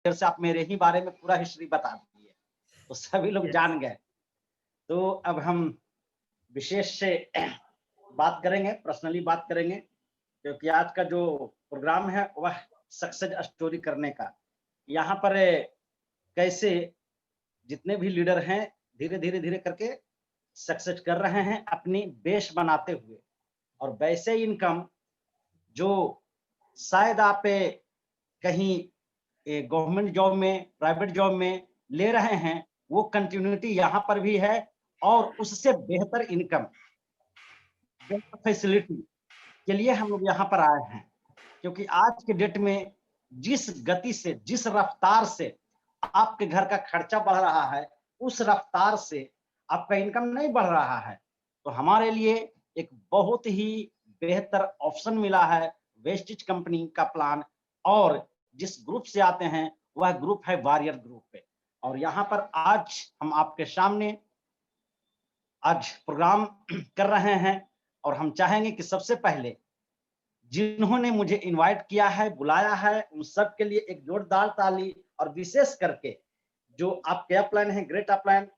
देर से आप मेरे ही बारे में पूरा हिस्ट्री बता दिए, तो सभी लोग यस। जान गए। तो अब हम विशेष से बात करेंगे, पर्सनली बात करेंगे, क्योंकि आज का जो प्रोग्राम है वह सक्सेस स्टोरी करने का। यहाँ पर कैसे जितने भी लीडर हैं धीरे-धीरे करके सक्सेस कर रहे हैं अपनी बेस बनाते हुए, और वैसे इनकम जो शायद आप कहीं गवर्नमेंट जॉब में, प्राइवेट जॉब में ले रहे हैं, वो कंटिन्यूटी यहाँ पर भी है, और उससे बेहतर इनकम, बेहतर फैसिलिटी के लिए हम लोग यहाँ पर आए हैं। क्योंकि आज के डेट में जिस गति से, जिस रफ्तार से आपके घर का खर्चा बढ़ रहा है, उस रफ्तार से आपका इनकम नहीं बढ़ रहा है। तो हमारे लिए एक बहुत ही बेहतर ऑप्शन मिला है वेस्टिज कंपनी का प्लान, और जिस ग्रुप से आते हैं वह ग्रुप है वॉरियर ग्रुप पे। और यहाँ पर आज हम आपके सामने आज प्रोग्राम कर रहे हैं, और हम चाहेंगे कि सबसे पहले जिन्होंने मुझे इनवाइट किया है, बुलाया है, उन सब के लिए एक जोरदार ताली, और विशेष करके जो आपके अपलाइन है, great upline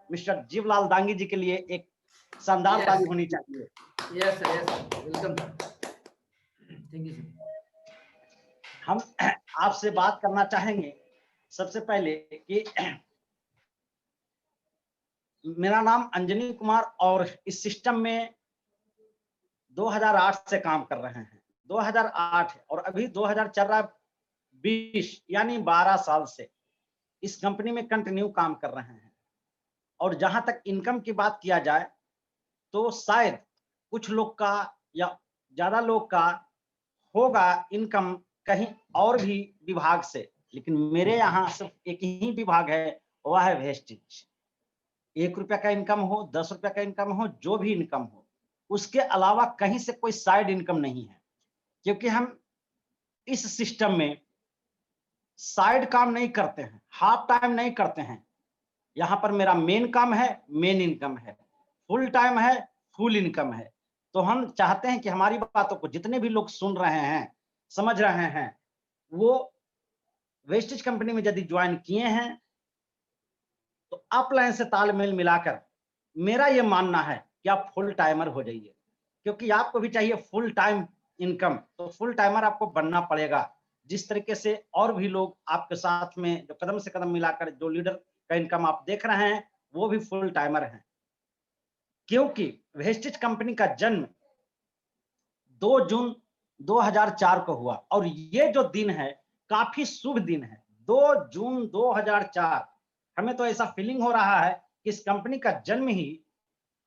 mister Jivlal Dangi ji के लिए एक शानदार ताली होनी चाहिए। Yes sir, yes sir, welcome sir, thank you sir. हम आपसे बात करना चाहेंगे सबसे पहले कि मेरा नाम अंजनी कुमार, और इस सिस्टम में 2008 से काम कर रहे हैं। 2008 है और अभी 2000 चल रहा है, 20 यानी 12 साल से इस कंपनी में कंटिन्यू काम कर रहे हैं। और जहां तक इनकम की बात किया जाए तो शायद कुछ लोग का या ज्यादा लोग का होगा इनकम कहीं और भी विभाग से, लेकिन मेरे यहाँ सिर्फ एक ही विभाग है, वह है वेस्टिज। 1 रुपया का इनकम हो, 10 रुपया का इनकम हो, जो भी इनकम हो, उसके अलावा कहीं से कोई साइड इनकम नहीं है। क्योंकि हम इस सिस्टम में साइड काम नहीं करते हैं, हाफ टाइम नहीं करते हैं। यहाँ पर मेरा मेन काम है, मेन इनकम है, फुल टाइम है, फुल इनकम है। तो हम चाहते हैं कि हमारी बातों को जितने भी लोग सुन रहे हैं, समझ रहे हैं, वो वेस्टिज कंपनी में यदि ज्वाइन किए हैं तो अपलाइन से तालमेल मिलाकर मेरा ये मानना है कि आप फुल टाइमर हो जाइए। क्योंकि आपको भी चाहिए फुल टाइम इनकम, तो फुल टाइमर आपको बनना पड़ेगा। जिस तरीके से और भी लोग आपके साथ में जो कदम से कदम मिलाकर जो लीडर का इनकम आप देख रहे हैं, वो भी फुल टाइमर हैं। क्योंकि वेस्टिज कंपनी का जन्म 2 जून 2004 को हुआ, और ये जो दिन है काफी शुभ दिन है। 2 जून 2004, हमें तो ऐसा फीलिंग हो रहा है कि इस कंपनी का जन्म ही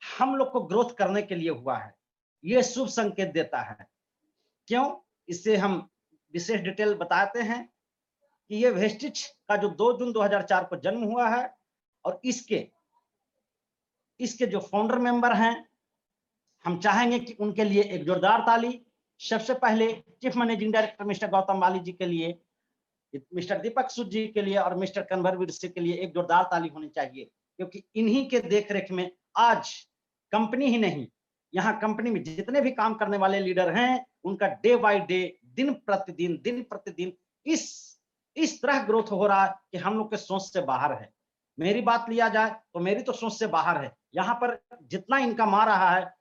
हम लोग को ग्रोथ करने के लिए हुआ है। ये शुभ संकेत देता है। क्यों? इससे हम विशेष डिटेल बताते हैं कि ये वेस्टिज का जो 2 जून 2004 को जन्म हुआ है, और इसके जो फाउंडर मेंबर हैं, हम चाहेंगे कि उनके लिए एक जोरदार ताली। सबसे पहले chief managing director mister Gautam वाली जी के लिए, मिस्टर दीपक सूद जी के लिए, और मिस्टर कन्वरवीर सिंह के लिए एक जोरदार ताली होनी चाहिए। क्योंकि इन्हीं के देखरेख में आज कंपनी ही नहीं, यहाँ कंपनी में जितने भी काम करने वाले लीडर हैं, उनका डे बाय डे, दिन प्रतिदिन इस तरह ग्रोथ हो रहा है कि हम लोग के सोच से बाहर है। मेरी बात लिया जाए तो मेरी तो सोच से बाहर है। यहाँ पर जितना इनकम आ रहा है,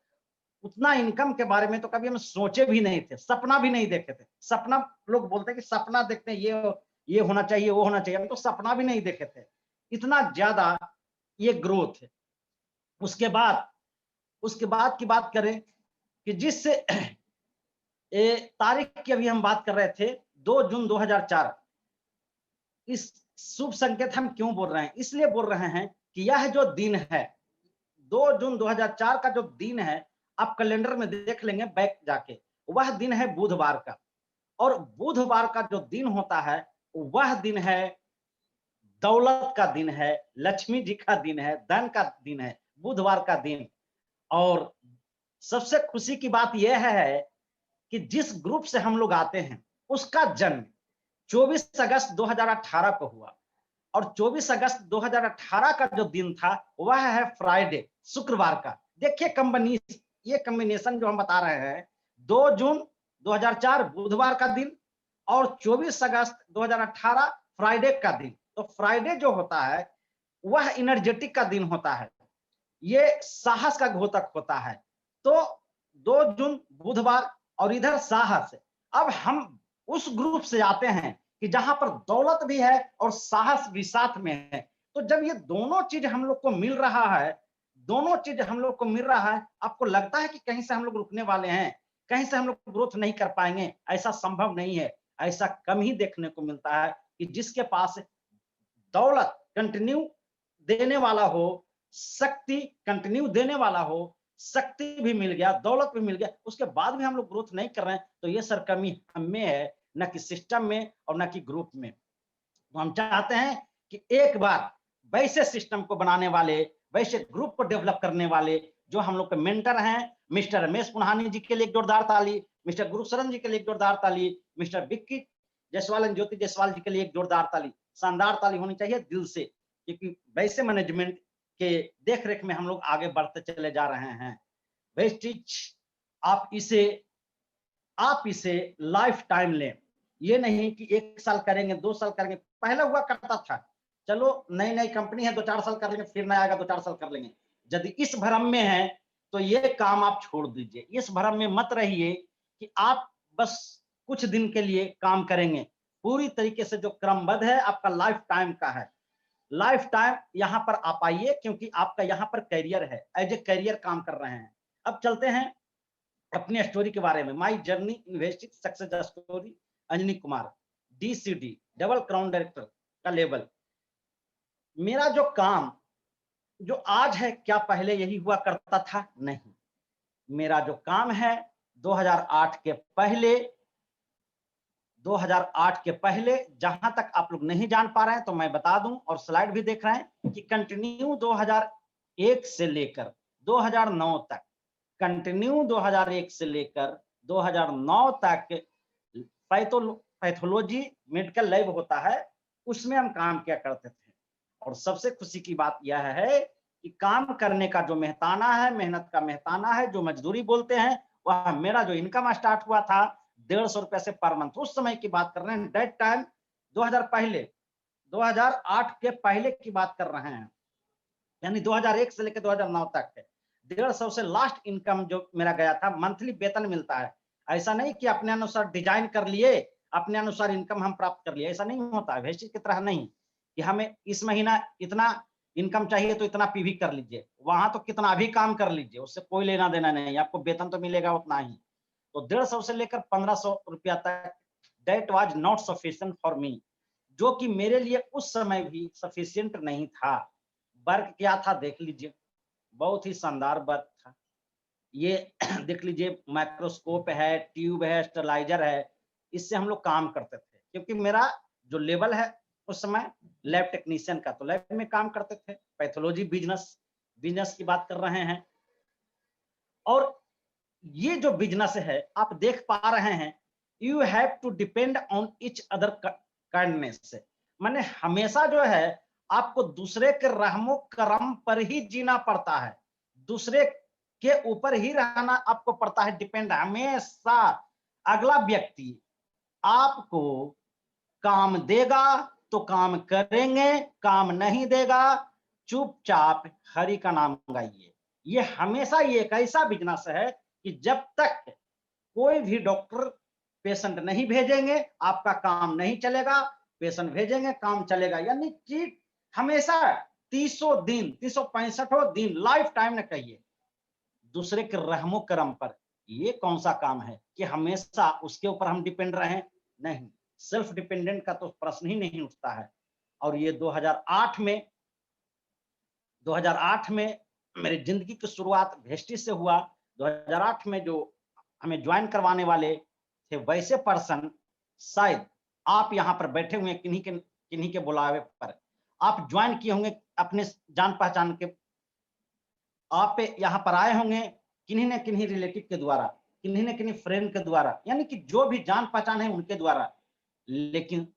उतना इनकम के बारे में तो कभी हम सोचे भी नहीं थे, सपना भी नहीं देखे थे। सपना, लोग बोलते हैं कि सपना देखते हैं, ये होना चाहिए, वो होना चाहिए, हम तो सपना भी नहीं देखे थे, इतना ज्यादा ये ग्रोथ है। उसके बाद की बात करें कि जिस तारीख की अभी हम बात कर रहे थे, 2 जून 2004, इस शुभ संकेत हम क्यों बोल रहे हैं? इसलिए बोल रहे हैं कि यह जो दिन है, 2 जून 2004 का जो दिन है, आप कैलेंडर में देख लेंगे बैक जाके, वह दिन है बुधवार का। और बुधवार का जो दिन होता है, वह दिन है दौलत का दिन है, लक्ष्मी जी का दिन है, धन का दिन है, बुधवार का दिन। और सबसे खुशी की बात यह है कि जिस ग्रुप से हम लोग आते हैं, उसका जन्म 24 अगस्त 2018 को हुआ, और 24 अगस्त 2018 का जो दिन था, वह है फ्राइडे, शुक्रवार का। देखिए ये कॉम्बिनेशन जो हम बता रहे हैं, 2 जून 2004 बुधवार का दिन, और 24 अगस्त 2018 फ्राइडे का दिन, तो फ्राइडे जो होता है वह एनर्जेटिक का दिन होता है, ये साहस का द्योतक होता है। तो 2 जून बुधवार और इधर साहस। अब हम उस ग्रुप से आते हैं कि जहां पर दौलत भी है और साहस भी साथ में है। तो जब ये दोनों चीज हम लोग को मिल रहा है, दोनों चीज हम लोग को मिल रहा है, आपको लगता है कि कहीं से हम लोग रुकने वाले हैं, कहीं से हम लोग ग्रोथ नहीं कर पाएंगे? ऐसा संभव नहीं है। ऐसा कम ही देखने को मिलता है कि जिसके पास दौलत कंटिन्यू देने वाला हो, शक्ति कंटिन्यू देने वाला हो, शक्ति भी मिल गया, दौलत भी मिल गया, उसके बाद भी हम लोग ग्रोथ नहीं कर रहे हैं, तो ये सर कमी हम में है, न कि सिस्टम में और न कि ग्रुप में। तो हम चाहते हैं कि एक बार वैसे सिस्टम को बनाने वाले, वैसे ग्रुप को डेवलप करने वाले जो हम लोग के मेंटर हैं, मिस्टर रमेश पुन्हानी जी के लिए एक जोरदार ताली, मिस्टर गुरुशरण जी के लिए एक जोरदार ताली, मिस्टर विक्की जायसवाल एंड ज्योति जायसवाल जी के लिए एक जोरदार ताली, शानदार ताली होनी चाहिए दिल से, क्योंकि वैसे मैनेजमेंट के देख रेख में हम लोग आगे बढ़ते चले जा रहे हैं। वेस्टिज आप इसे लाइफ टाइम लें, ये नहीं कि 1 साल करेंगे, 2 साल करेंगे। पहले हुआ करता था, चलो नई नई कंपनी है, 2-4 साल कर लेंगे, फिर नया आएगा 2-4 साल कर लेंगे। यदि इस भ्रम में है तो ये काम आप छोड़ दीजिए। इस भ्रम में मत रहिए कि आप बस कुछ दिन के लिए काम करेंगे। पूरी तरीके से जो क्रमबद्ध है आपका लाइफ टाइम का है। लाइफ टाइम यहाँ पर आप आइए, क्योंकि आपका यहाँ पर करियर है, एज ए करियर काम कर रहे हैं। अब चलते हैं अपनी स्टोरी के बारे में। My journey investing success story, Anjani Kumar, DCD double crown director का लेवल। मेरा जो काम जो आज है, क्या पहले यही हुआ करता था? नहीं। मेरा जो काम है 2008 के पहले, 2008 के पहले, जहां तक आप लोग नहीं जान पा रहे हैं तो मैं बता दूं, और स्लाइड भी देख रहे हैं कि कंटिन्यू 2001 से लेकर 2009 तक, कंटिन्यू 2001 से लेकर 2009 तक पैथोलॉजी मेडिकल लैब होता है, उसमें हम काम किया करते थे। और सबसे खुशी की बात यह है कि काम करने का जो मेहताना है, मेहनत का मेहताना है, जो मजदूरी बोलते हैं, वह मेरा जो इनकम स्टार्ट हुआ था 150 रुपए से पर मंथ। उस समय की बात कर रहे हैं, डेट टाइम 2008 के पहले की बात कर रहे हैं, यानी 2001 से लेकर 2009 तक है। 150 से लास्ट इनकम जो मेरा गया था, मंथली वेतन मिलता है। ऐसा नहीं कि अपने अनुसार डिजाइन कर लिए, अपने अनुसार इनकम हम प्राप्त कर लिए, ऐसा नहीं होता है। वेस्टिज की तरह नहीं कि हमें इस महीना इतना इनकम चाहिए तो इतना पीवी कर लीजिए, वहां तो कितना भी काम कर लीजिए, उससे कोई लेना देना नहीं, आपको वेतन तो मिलेगा उतना ही। तो 150 से लेकर 1500 रुपया तक, that was not sufficient for me, जो कि मेरे लिए उस समय भी सफिशिएंट नहीं था। वर्क क्या था देख लीजिए, बहुत ही शानदार वर्क था। ये देख लीजिए, माइक्रोस्कोप है, ट्यूब है, स्टरलाइजर है, इससे हम लोग काम करते थे। क्योंकि मेरा जो लेवल है उस समय लैब टेक्नीशियन का, तो लैब में काम करते थे। पैथोलॉजी बिजनेस की बात कर रहे हैं। और ये जो बिजनेस है आप देख पा रहे हैं, you have to depend on each other kindness. माने हमेशा जो है आपको दूसरे के रहमो करम पर ही जीना पड़ता है, दूसरे के ऊपर ही रहना आपको पड़ता है, डिपेंड हमेशा। अगला व्यक्ति आपको काम देगा तो काम करेंगे, काम नहीं देगा चुपचाप हरि का नाम गाइए। ये हमेशा ये एक ऐसा बिजनेस है कि जब तक कोई भी डॉक्टर पेशेंट नहीं भेजेंगे आपका काम नहीं चलेगा, पेशेंट भेजेंगे काम चलेगा। यानी कि हमेशा 300 दिन, 365 दिन, लाइफ टाइम न कहिए, दूसरे के रहमो करम पर। ये कौन सा काम है कि हमेशा उसके ऊपर हम डिपेंड रहें? नहीं, सेल्फ डिपेंडेंट का तो प्रश्न ही नहीं उठता है। और ये 2008 में मेरी जिंदगी की शुरुआत वेस्टिज से हुआ। 2008 में जो हमें ज्वाइन करवाने वाले थे, वैसे पर्सन शायद आप यहाँ पर बैठे हुए किन्हीं के बुलावे पर आप ज्वाइन किए होंगे, अपने जान पहचान के आप यहाँ पर आए होंगे किन्हीं न किन्हीं रिलेटिव के द्वारा, किन्हीं न किन्हीं फ्रेंड के द्वारा, यानी कि जो भी जान पहचान है उनके द्वारा। लेकिन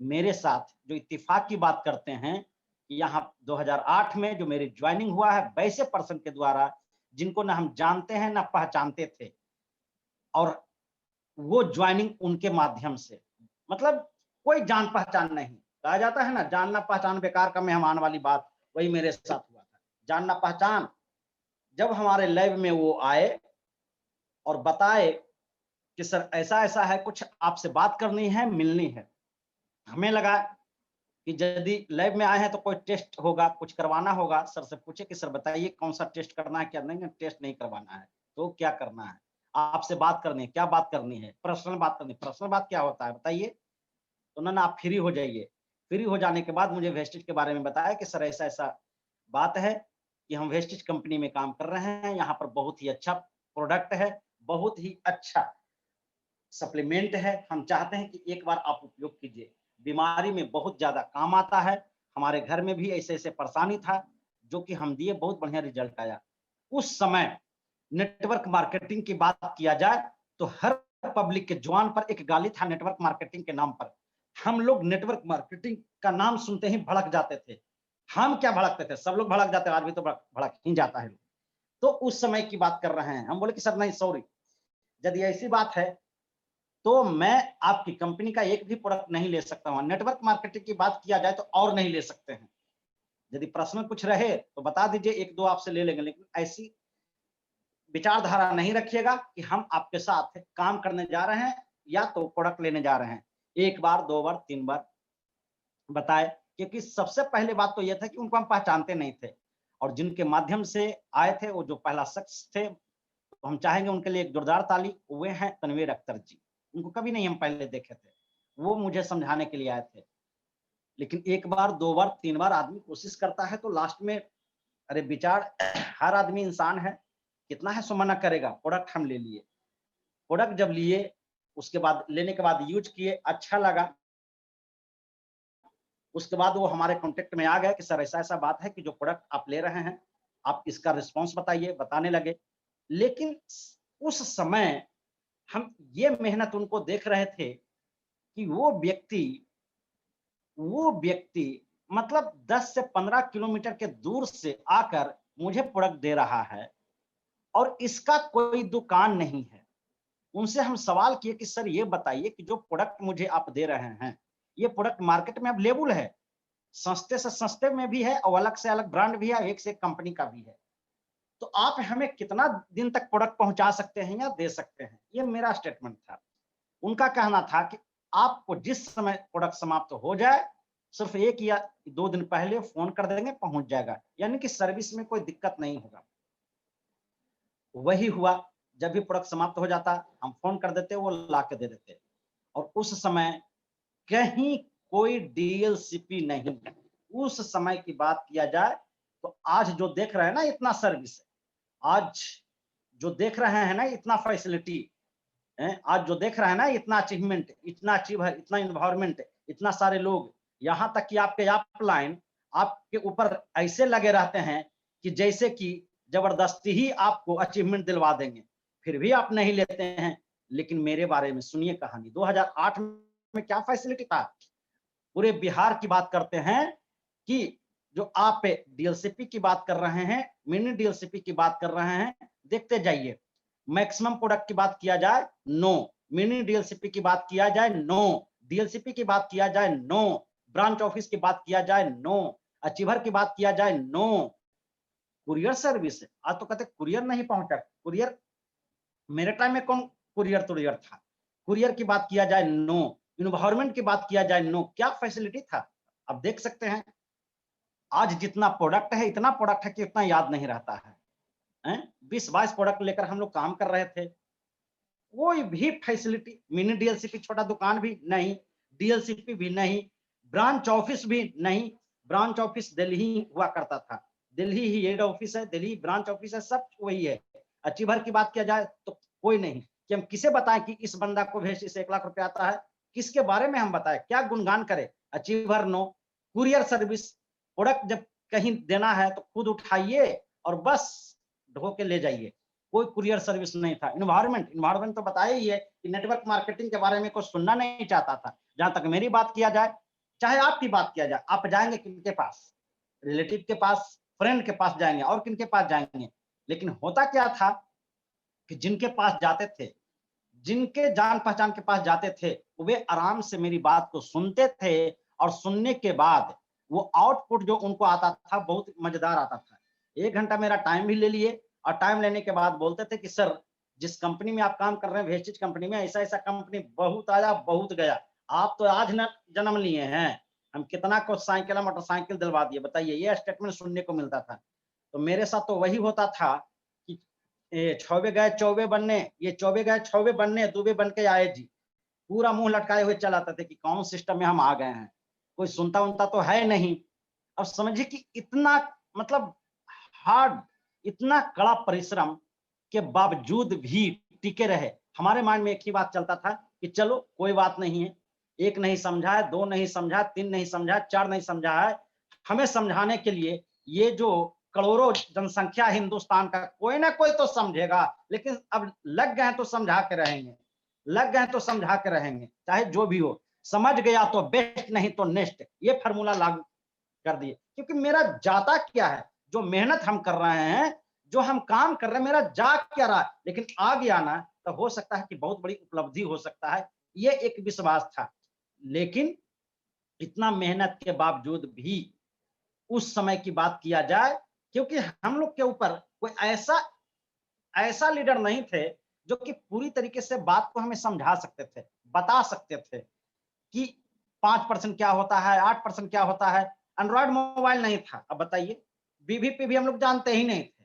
मेरे साथ जो इत्तेफाक की बात करते हैं कि यहाँ 2008 में जो मेरी ज्वाइनिंग हुआ है वैसे पर्सन के द्वारा, जिनको ना हम जानते हैं ना पहचानते थे, और वो ज्वाइनिंग उनके माध्यम से, मतलब कोई जान पहचान नहीं। कहा जाता है ना, जानना पहचान बेकार का मेहमान वाली बात, वही मेरे साथ हुआ था। जानना पहचान, जब हमारे लैब में वो आए और बताए कि सर ऐसा-ऐसा है, कुछ आपसे बात करनी है, मिलनी है। हमें लगा कि यदि लैब में आए हैं तो कोई टेस्ट होगा, कुछ करवाना होगा। सर से पूछे कि सर बताइए कौन-सा टेस्ट करना है, क्या नहीं, टेस्ट नहीं करवाना है। तो क्या करना है? आपसे बात करनी है, क्या बात करनी है? पर्सनल बात करनी है। पर्सनल बात क्या होता है बताइए? तो उन्होंने आप फ्री हो जाइए। फ्री हो जाने के बाद मुझे वेस्टेज के बारे में बताया कि सर ऐसा-ऐसा बात है कि हम वेस्टेज कंपनी में काम कर रहे हैं, यहाँ पर बहुत ही अच्छा प्रोडक्ट है, बहुत ही अच्छा सप्लीमेंट है, हम चाहते हैं कि एक बार आप उपयोग कीजिए। बीमारी में बहुत ज़्यादा काम आता है। हमारे घर में भी ऐसे-ऐसे परेशानी था, जो कि हम दिए, बहुत बढ़िया रिज़ल्ट आया। उस समय नेटवर्क मार्केटिंग की बात किया जाए, तो हर पब्लिक के जुबान पर एक गाली था नेटवर्क मार्केटिंग के नाम पर। हम लोग नेटवर्क मार्केटिंग का नाम सुनते ही भड़क जाते थे। हम क्या भड़कते थे, सब लोग भड़क जाते हैं, आज भी तो भड़क ही जाता है। तो उस समय की बात कर रहे हैं। हम बोले कि सर नहीं सॉरी, यदि ऐसी बात है तो मैं आपकी कंपनी का एक भी प्रोडक्ट नहीं ले सकता हूँ। नेटवर्क मार्केटिंग की बात किया जाए तो और नहीं ले सकते हैं। यदि प्रश्न कुछ रहे तो बता दीजिए, 1-2 आपसे ले लेंगे, लेकिन ऐसी विचारधारा नहीं रखिएगा कि हम आपके साथ काम करने जा रहे हैं या तो प्रोडक्ट लेने जा रहे हैं। 1 बार, 2 बार, 3 बार बताए, क्योंकि सबसे पहले बात तो ये था कि उनको हम पहचानते नहीं थे और जिनके माध्यम से आए थे वो जो पहला शख्स थे, तो हम चाहेंगे उनके लिए एक जोरदार ताली। वे हैं तनवीर अख्तर जी। उनको कभी नहीं हम पहले देखे थे। वो मुझे समझाने के लिए आए थे। लेकिन 1 बार, 2 बार, 3 बार आदमी कोशिश करता है तो लास्ट में अरे विचार हर आदमी इंसान है, कितना है सो मना करेगा। प्रोडक्ट हम ले लिए। प्रोडक्ट जब लिए, उसके बाद लेने के बाद यूज़ किए, अच्छा लगा। उसके बाद वो हमारे कॉन्टैक्ट में आ गए कि सर ऐसा-ऐसा बात है कि जो प्रोडक्ट आप ले रहे हैं, आप इसका रिस्पॉन्स बताइए, बताने लगे। लेकिन उस समय हम ये मेहनत उनको देख रहे थे कि वो व्यक्ति मतलब 10 से 15 किलोमीटर के दूर से आकर मुझे प्रोडक्ट दे रहा है और इसका कोई दुकान नहीं है। उनसे हम सवाल किए कि सर ये बताइए कि जो प्रोडक्ट मुझे आप दे रहे हैं, ये प्रोडक्ट मार्केट में अवेलेबल है। सस्ते से सस्ते में भी है और अलग से अलग ब्रांड भी है, एक से एक कंपनी का भी है। तो आप हमें कितना दिन तक प्रोडक्ट पहुँचा सकते हैं या दे सकते हैं? ये मेरा स्टेटमेंट था। उनका कहना था कि आपको जिस समय प्रोडक्ट समाप्त हो जाए, सिर्फ 1 या 2 दिन पहले फ़ोन कर देंगे, पहुँच जाएगा। यानी कि सर्विस में कोई दिक्कत नहीं होगा। वही हुआ, जब भी प्रोडक्ट समाप्त हो जाता, हम फ़ोन कर देते, वो ला के दे देते और उस समय कहीं कोई डीएलसीपी नहीं। उस समय की बात किया जाए, तो आज जो देख रहे हैं ना इतना सर्विस, आज जो देख रहे हैं ना इतना फैसिलिटी, हैं, आज जो देख रहे हैं ना इतना अचीवमेंट, इतना अचीवर, इतना एनवायरनमेंट, इतना सारे लोग, यहाँ तक कि आपके अपलाइन आपके ऊपर ऐसे लगे रहते हैं कि जैसे कि जबरदस्ती ही आपको अचीवमेंट दिलवा देंगे, फिर भी आप नहीं लेते हैं। लेकिन मेरे बारे में सुनिए कहानी, 2008 में क्या फैसिलिटी था? पूरे बिहार की बात करते हैं कि जो आप डीएलसीपी की बात कर रहे हैं, मिनी डीएलसीपी की बात कर रहे हैं, देखते जाइए। मैक्सिमम प्रोडक्ट की बात किया जाए, नो। मिनी डीएलसीपी की बात किया जाए, नो। डीएलसीपी की बात किया जाए, नो। ब्रांच ऑफिस की बात किया जाए, नो। अचीवर की बात किया जाए, नो। कुरियर सर्विस, आज तो कहते कुरियर नहीं पहुंचा। कुरियर मेरे टाइम में कौन कुरियर-तुरियर था? कुरियर की बात किया जाए, नो। एनवायरनमेंट की बात किया जाए, नो। क्या फैसिलिटी था? आप देख सकते हैं, आज जितना प्रोडक्ट है, इतना प्रोडक्ट है कि उतना याद नहीं रहता है। हैं? 20-22 प्रोडक्ट लेकर हम लोग काम कर रहे थे। कोई भी फैसिलिटी, मिनी डीएलसीपी छोटा दुकान भी नहीं, डीएलसीपी भी नहीं, ब्रांच ऑफिस भी नहीं। ब्रांच ऑफिस दिल्ली ही हुआ करता था। दिल्ली ही हेड ऑफिस है, दिल्ली ब्रांच ऑफिस है, सब वही है। अचीवर की बात किया जाए तो कोई नहीं, कि हम किसे बताएं कि इस बंदा को भेज, इसे 1 लाख रुपया आता है। किसके बारे में हम बताएं, क्या गुणगान करें? Achiever no. Courier service, product जब कहीं देना है तो खुद उठाइए और बस ढो के ले जाइए। कोई कुरियर सर्विस नहीं था। एनवायरनमेंट तो बताया ही है कि नेटवर्क मार्केटिंग के बारे में कोई सुनना नहीं चाहता था। जहाँ तक मेरी बात किया जाए, चाहे आपकी बात किया जाए, आप जाएँगे किनके पास? रिलेटिव के पास, फ्रेंड के पास जाएँगे और किनके पास जाएँगे? लेकिन होता क्या था कि जिनके पास जाते थे, जिनके जान-पहचान के पास जाते थे, वे आराम से मेरी बात को सुनते थे और सुनने के बाद वो आउटपुट जो उनको आता था बहुत मजेदार आता था। 1 घंटा मेरा टाइम भी ले लिए और टाइम लेने के बाद बोलते थे कि सर, जिस कंपनी में आप काम कर रहे हैं, वेस्टेज कंपनी में, ऐसा-ऐसा कंपनी बहुत आया, बहुत गया। आप तो आज न जन्म लिए हैं, हम कितना को साइकिल, मोटरसाइकिल दिलवा दिए, बताइए। ये स्टेटमेंट सुनने को मिलता था। तो मेरे साथ तो वही होता था कि छौवे गए चौवे बनने, ये चौवे गए छौवे बनने, दूबे बन के आए जी। पूरा मुँह लटकाए हुए चल आते थे कि कौन सिस्टम में हम आ गए हैं। कोई सुनता-वुनता तो है नहीं। अब समझिए कि इतना मतलब हार्ड, इतना कड़ा परिश्रम के बावजूद भी टिके रहे। हमारे माइंड में एक ही बात चलता था कि चलो कोई बात नहीं है, 1 नहीं समझा है, 2 नहीं समझा, 3 नहीं समझा, 4 नहीं समझा है। हमें समझाने के लिए ये जो करोड़ों जनसंख्या है हिंदुस्तान का, कोई ना कोई तो समझेगा, लेकिन अब लग गए हैं तो समझा के रहेंगे, लग गए हैं तो समझा के रहेंगे, चाहे जो भी हो। समझ गया तो बेस्ट, नहीं तो नेक्स्ट, ये फ़ॉर्मूला लागू कर दिए। क्योंकि मेरा जाता क्या है, जो मेहनत हम कर रहे हैं, जो हम काम कर रहे हैं, मेरा जा क्या रहा है, लेकिन आ गया ना, तो हो सकता है कि बहुत बड़ी उपलब्धि हो सकता है। ये एक विश्वास था। लेकिन इतना मेहनत के बावजूद भी उस समय की बात किया जाए, क्योंकि हम लोग के ऊपर कोई ऐसा ऐसा लीडर नहीं थे, जो कि पूरी तरीके से बात को हमें समझा सकते थे, बता सकते थे कि 5% क्या होता है, 8% क्या होता है। एंड्रॉयड मोबाइल नहीं था। अब बताइए, बीबीपी भी हम लोग जानते ही नहीं थे।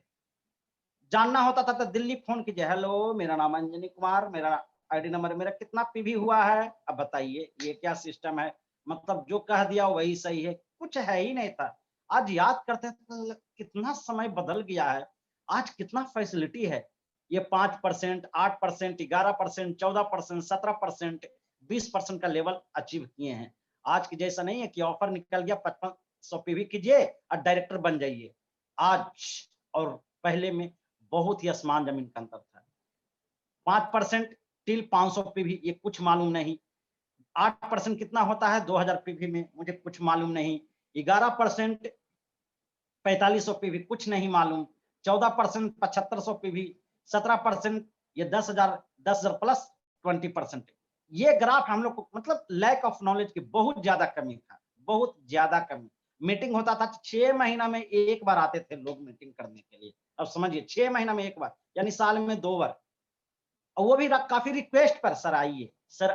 जानना होता था तो दिल्ली फ़ोन कीजिए, हेलो मेरा नाम अंजनी कुमार, मेरा आईडी नंबर मेरा कितना पीवी हुआ है? अब बताइए ये क्या सिस्टम है? मतलब जो कह दिया वही सही है, कुछ है ही नहीं था। आज याद करते हैं तो कितना समय बदल गया है, आज कितना फैसिलिटी है। ये 5%, 8%, 11%, 14%, 17%, 20% का लेवल अचीव किए हैं। आज के जैसा नहीं है कि ऑफर निकल गया 5500 पीवी कीजिए और डायरेक्टर बन जाइए। आज और पहले में बहुत ही आसमान जमीन का अंतर था। 5% टिल 500 पीवी ये कुछ मालूम नहीं। 8% कितना होता है 2000 पीवी में, मुझे कुछ मालूम नहीं। 11% 4500 पीवी कुछ नहीं मालूम। 14% 7500 पीवी, 17% ये 10,000 प्लस 20%। ये ग्राफ हम लोग को मतलब लैक ऑफ नॉलेज की बहुत ज्यादा कमी था, बहुत ज्यादा कमी। मीटिंग होता था 6 महीना में 1 बार आते थे लोग मीटिंग करने के लिए। अब समझिए 6 महीना में 1 बार, यानी साल में 2 बार। और वो भी काफी रिक्वेस्ट पर, सर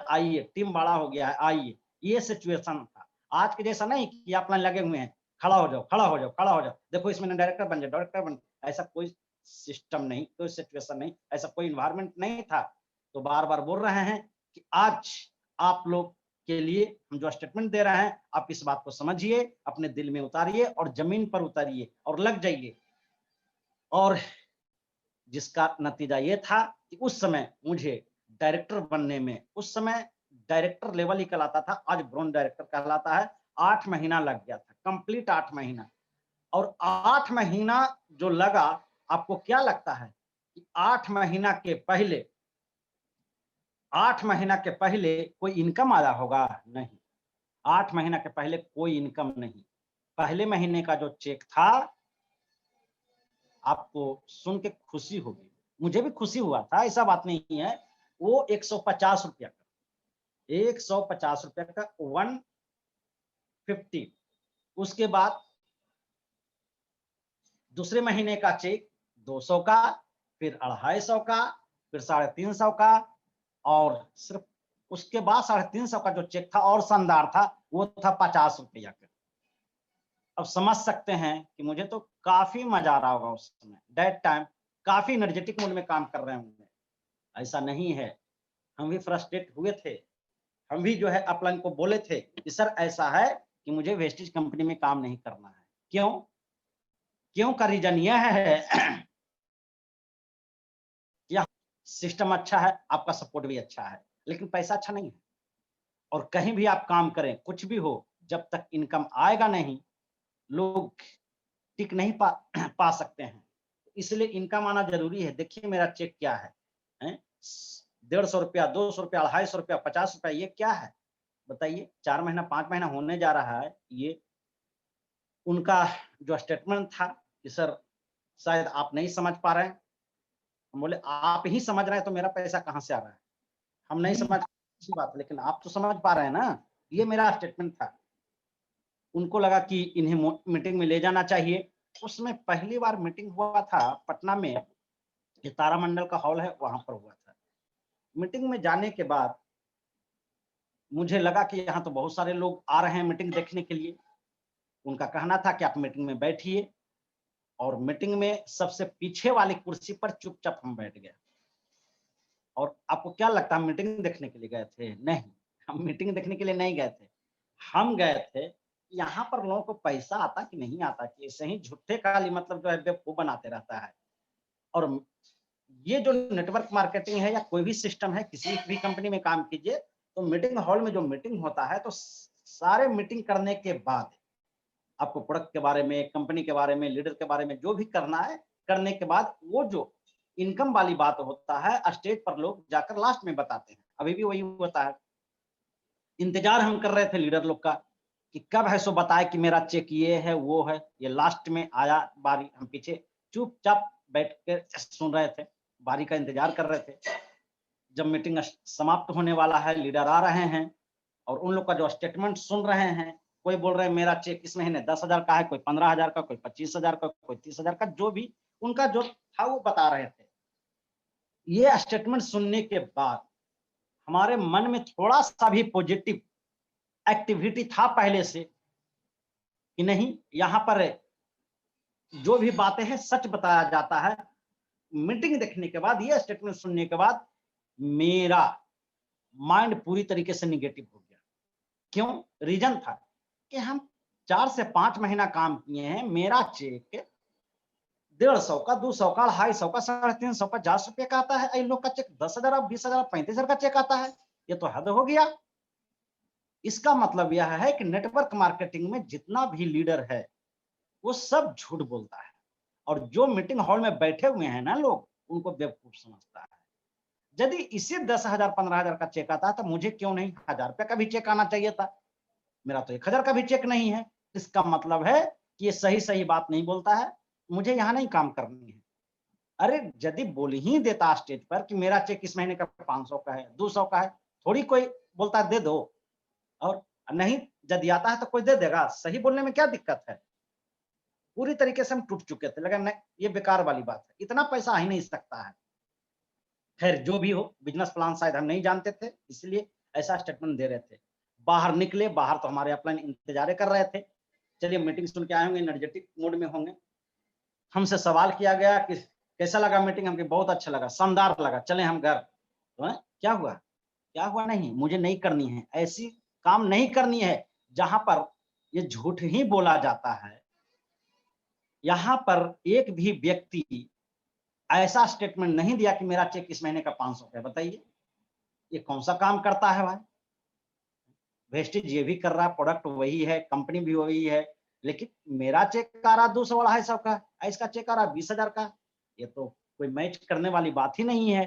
आइए, टीम बड़ा हो गया है, आइए। ये सिचुएशन था। आज के जैसा नहीं कि आप लाइन लगे हुए हैं, खड़ा हो जाओ, खड़ा हो जाओ, खड़ा हो जाओ। देखो इसमें डायरेक्टर बन जाओ, डायरेक्टर बन, ऐसा कोई सिस्टम नहीं, कोई सिचुएशन नहीं, ऐसा कोई एनवायरनमेंट नहीं था। तो बार-बार बोल रहे हैं कि आज आप लोग के लिए हम जो स्टेटमेंट दे रहे हैं, आप इस बात को समझिए, अपने दिल में उतारिए और जमीन पर उतारिए और लग जाइए। और जिसका नतीजा ये था कि उस समय मुझे डायरेक्टर बनने में, उस समय डायरेक्टर लेवल ही कहलाता था, आज ब्रोन डायरेक्टर कहलाता है। 8 महीना लग गया था, कंप्लीट 8 महीना। और 8 महीना जो लगा, आपको क्या लगता है कि 8 महीना के पहले 8 महीना के पहले कोई इनकम आया होगा? नहीं। 8 महीना के पहले कोई इनकम नहीं। पहले महीने का जो चेक था, आपको सुन के खुशी होगी। मुझे भी खुशी हुआ था, ऐसा बात नहीं है। वो ₹150 का, ₹150 का 150। उसके बाद दूसरे महीने का चेक 200 का, फिर 250 का, फिर 350 का, और सिर्फ उसके बाद 350 का जो चेक था और शानदार था, वो था ₹50 का। अब समझ सकते हैं कि मुझे तो काफ़ी मज़ा आ रहा होगा उस समय, दैट टाइम काफ़ी एनर्जेटिक मूड में काम कर रहे होंगे। ऐसा नहीं है, हम भी फ्रस्ट्रेट हुए थे। हम भी जो है अपलाइन को बोले थे कि सर ऐसा है कि मुझे वेस्टेज कंपनी में काम नहीं करना है। क्यों? क्यों का रीज़न यह है कि सिस्टम अच्छा है, आपका सपोर्ट भी अच्छा है, लेकिन पैसा अच्छा नहीं है। और कहीं भी आप काम करें, कुछ भी हो, जब तक इनकम आएगा नहीं, लोग टिक नहीं पा पा सकते हैं। इसलिए इनकम आना ज़रूरी है। देखिए मेरा चेक क्या है, हैं? ₹150, ₹200, ₹250, ₹50 ये क्या है? बताइए, 4 महीना, 5 महीना होने जा रहा है। ये उनका जो स्टेटमेंट था कि सर शायद आप नहीं समझ पा रहे हैं। हम बोले आप ही समझ रहे हैं तो मेरा पैसा कहाँ से आ रहा है? हम नहीं समझ अच्छी बात है, लेकिन आप तो समझ पा रहे हैं ना, ये मेरा स्टेटमेंट था। उनको लगा कि इन्हें मीटिंग में ले जाना चाहिए। उसमें पहली बार मीटिंग हुआ था पटना में, ये तारामंडल का हॉल है, वहां पर हुआ था। मीटिंग में जाने के बाद मुझे लगा कि यहाँ तो बहुत सारे लोग आ रहे हैं मीटिंग देखने के लिए। उनका कहना था कि आप मीटिंग में बैठिए, और मीटिंग में सबसे पीछे वाली कुर्सी पर चुपचाप हम बैठ गए। और आपको क्या लगता है हम मीटिंग देखने के लिए गए थे? नहीं, हम मीटिंग देखने के लिए नहीं गए थे। हम गए थे, यहाँ पर लोगों को पैसा आता कि नहीं आता, कि ऐसे ही झूठे खाली मतलब जो है बेवकूफ बनाते रहता है। और ये जो नेटवर्क मार्केटिंग है या कोई भी सिस्टम है, किसी भी कंपनी में काम कीजिए, तो मीटिंग हॉल में जो मीटिंग होता है, तो सारे मीटिंग करने के बाद आपको प्रोडक्ट के बारे में, कंपनी के बारे में, लीडर के बारे में जो भी करना है, करने के बाद वो जो इनकम वाली बात होता है, स्टेज पर लोग जाकर लास्ट में बताते हैं। अभी भी वही होता है। इंतजार हम कर रहे थे लीडर लोग का कि कब है सो बताए कि मेरा चेक ये है, वो है। ये लास्ट में आया बारी, हम पीछे चुपचाप बैठ के सुन रहे थे, बारी का इंतजार कर रहे थे। जब मीटिंग समाप्त होने वाला है, लीडर आ रहे हैं और उन लोग का जो स्टेटमेंट सुन रहे हैं, कोई बोल रहे हैं मेरा चेक इस महीने 10,000 का है, कोई 15,000 का, कोई 25,000 का, कोई 30,000 का, जो भी उनका जो था वो बता रहे थे। ये स्टेटमेंट सुनने के बाद हमारे मन में थोड़ा सा भी पॉजिटिव एक्टिविटी था पहले से, कि नहीं, यहाँ पर जो भी बातें हैं सच बताया जाता है। मीटिंग देखने के बाद, ये स्टेटमेंट सुनने के बाद मेरा माइंड पूरी तरीके से निगेटिव हो गया। क्यों? रीजन था कि हम 4 से 5 महीना काम किए हैं, मेरा चेक 150 का, 200 का, 250 का, 350, 50 रुपए का आता है। इन लोग का चेक 10,000, 20,000, 35,000 का चेक आता है। ये तो हद हो गया। इसका मतलब यह है कि नेटवर्क मार्केटिंग में जितना भी लीडर है, वो सब झूठ बोलता है, और जो मीटिंग हॉल में बैठे हुए हैं ना लोग, उनको बेवकूफ समझता है। यदि इसे 10,000, 15,000 का चेक आता है, तो मुझे क्यों नहीं 1,000 रुपए का भी चेक आना चाहिए था? मेरा तो 1,000 का भी चेक नहीं है। इसका मतलब है कि ये सही बात नहीं बोलता है, मुझे यहाँ नहीं काम करनी है। अरे यदि बोल ही देता स्टेज पर कि मेरा चेक इस महीने का 500 का है, 200 का है, थोड़ी कोई बोलता दे दो। और नहीं, यदि आता है तो कोई दे देगा। सही बोलने में क्या दिक्कत है? पूरी तरीके से हम टूट चुके थे, लगा नहीं, ये बेकार वाली बात है, इतना पैसा आ ही नहीं सकता है। खैर जो भी हो, बिजनेस प्लान शायद हम नहीं जानते थे, इसलिए ऐसा स्टेटमेंट दे रहे थे। बाहर निकले, बाहर तो हमारे अपलाइन इंतजार कर रहे थे। चलिए मीटिंग सुन के आए होंगे, एनर्जेटिक मूड में होंगे। हमसे सवाल किया गया कि कैसा लगा मीटिंग? हमको बहुत अच्छा लगा, शानदार लगा, चले हम घर। तो क्या हुआ? क्या हुआ? नहीं, मुझे नहीं करनी है, ऐसी काम नहीं करनी है जहां पर ये झूठ ही बोला जाता है। यहाँ पर एक भी व्यक्ति ऐसा स्टेटमेंट नहीं दिया कि मेरा चेक इस महीने का 500 है। बताइए, ये कौन सा काम करता है भाई? वेस्टेज ये भी कर रहा है, प्रोडक्ट वही है, कंपनी भी वही है, लेकिन मेरा चेक आ रहा 200, 250 का, इसका चेक आ रहा 20,000 का। ये तो कोई मैच करने वाली बात ही नहीं है।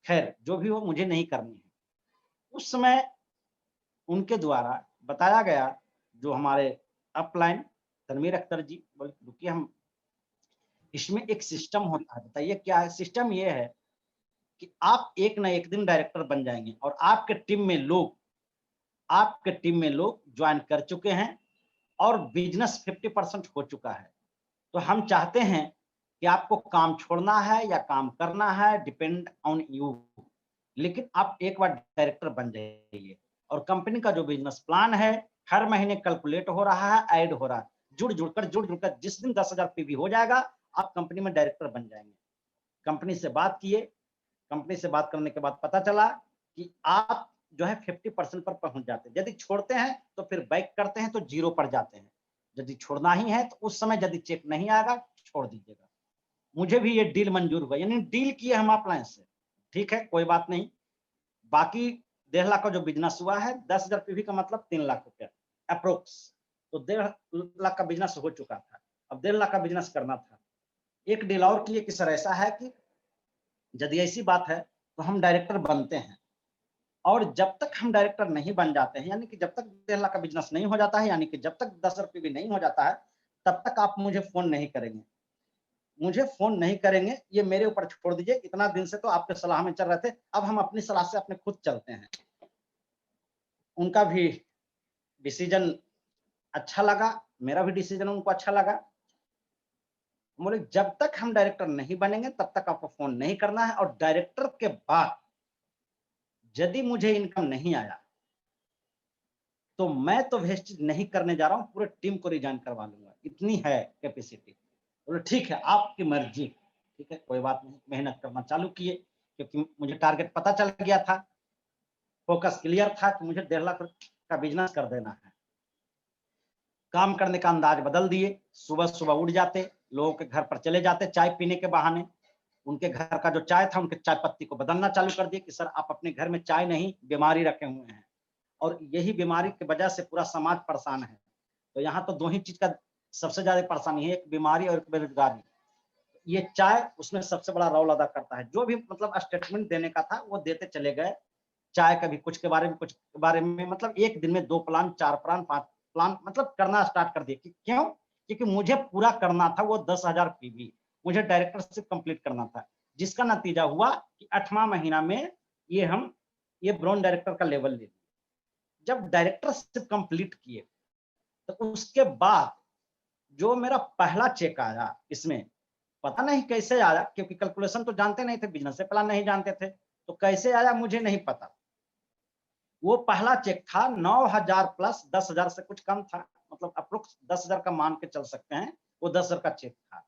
खैर जो भी हो, मुझे नहीं करनी है। उस समय उनके द्वारा बताया गया, जो हमारे अपलाइन तनवीर अख्तर जी बोले, रुकिए, हम इसमें एक सिस्टम होता है। बताइए क्या है सिस्टम? ये है कि आप एक ना एक दिन डायरेक्टर बन जाएंगे, और आपके टीम में लोग ज्वाइन कर चुके हैं, और बिजनेस 50% हो चुका है। तो हम चाहते हैं कि आपको काम छोड़ना है या काम करना है, डिपेंड ऑन यू, लेकिन आप एक बार डायरेक्टर बन जाइए। और कंपनी का जो बिजनेस प्लान है, हर महीने कैलकुलेट हो रहा है, ऐड हो रहा है, जुड़ जुड़कर जिस दिन 10,000 पीवी हो जाएगा, आप कंपनी में डायरेक्टर बन जाएंगे। कंपनी से बात किए, कंपनी से बात करने के बाद पता चला कि आप जो है 50% पर पहुंच जाते हैं। यदि छोड़ते हैं तो फिर बैक करते हैं तो 0 पर जाते हैं। यदि छोड़ना ही है तो उस समय यदि चेक नहीं आएगा, छोड़ दीजिएगा। मुझे भी ये डील मंजूर हुआ, यानी डील किए हम अपलाइन से। ठीक है, कोई बात नहीं। बाकी 1.5 लाख का जो बिजनेस हुआ है, 10,000 पीवी का मतलब 3 लाख रुपया अप्रोक्स। तो 1.5 लाख का बिजनेस हो चुका था, अब 1.5 लाख का बिजनेस करना था। एक डील और किए कि सर ऐसा है कि यदि ऐसी बात है तो हम डायरेक्टर बनते हैं, और जब तक हम डायरेक्टर नहीं बन जाते हैं, यानी कि जब तक 1.5 लाख का बिजनेस नहीं हो जाता है, यानी कि जब तक 10 रुपये भी नहीं हो जाता है, तब तक आप मुझे फोन नहीं करेंगे। मुझे फोन नहीं करेंगे, ये मेरे ऊपर छोड़ दीजिए। इतना दिन से तो आपके सलाह में चल रहे थे, अब हम अपनी सलाह से अपने खुद चलते हैं। उनका भी डिसीजन अच्छा लगा, मेरा भी डिसीजन उनको अच्छा लगा। बोले जब तक हम डायरेक्टर नहीं बनेंगे तब तक आपको फोन नहीं करना है, और डायरेक्टर के बाद यदि मुझे इनकम नहीं आया तो मैं तो वेस्टेज नहीं करने जा रहा हूं, पूरे टीम को रिजाइन करवा लूंगा, इतनी है कैपेसिटी। बोले ठीक है आपकी मर्जी, ठीक है कोई बात नहीं। मेहनत करना चालू किए, क्योंकि मुझे टारगेट पता चल गया था, फोकस क्लियर था कि मुझे 1.5 लाख का बिजनेस कर देना है। काम करने का अंदाज बदल दिए, सुबह सुबह उठ जाते, लोगों के घर पर चले जाते चाय पीने के बहाने, उनके घर का जो चाय था उनके चाय पत्ती को बदलना चालू कर दिए कि सर आप अपने घर में चाय नहीं बीमारी रखे हुए हैं, और यही बीमारी की वजह से पूरा समाज परेशान है। तो यहाँ तो दो ही चीज का सबसे ज्यादा परेशानी है, एक बीमारी और एक बेरोजगारी। ये चाय उसमें सबसे बड़ा रोल अदा करता है। जो भी मतलब स्टेटमेंट देने का था वो देते चले गए, चाय का भी कुछ के बारे में कुछ के बारे में, मतलब एक दिन में 2 प्लान 4 प्लान 5 प्लान मतलब करना स्टार्ट कर दिए। कि क्यों? क्योंकि मुझे पूरा करना था वो 10,000 पीवी, मुझे डायरेक्टरशिप कंप्लीट करना था, जिसका नतीजा हुआ कि 8वां महीना में ये ब्राउन डायरेक्टर का लेवल ले लिया। जब डायरेक्टरशिप कंप्लीट किए तो उसके बाद जो मेरा पहला चेक आया, इसमें पता नहीं कैसे आया, क्योंकि कैलकुलेशन तो जानते नहीं थे, बिजनेस प्लान नहीं जानते थे, तो कैसे आया मुझे नहीं पता। वो पहला चेक था 9,000 प्लस 10,000 से कुछ कम था, मतलब अप्रोक्स 10,000 का मान के चल सकते हैं, वो 10,000 का चेक था।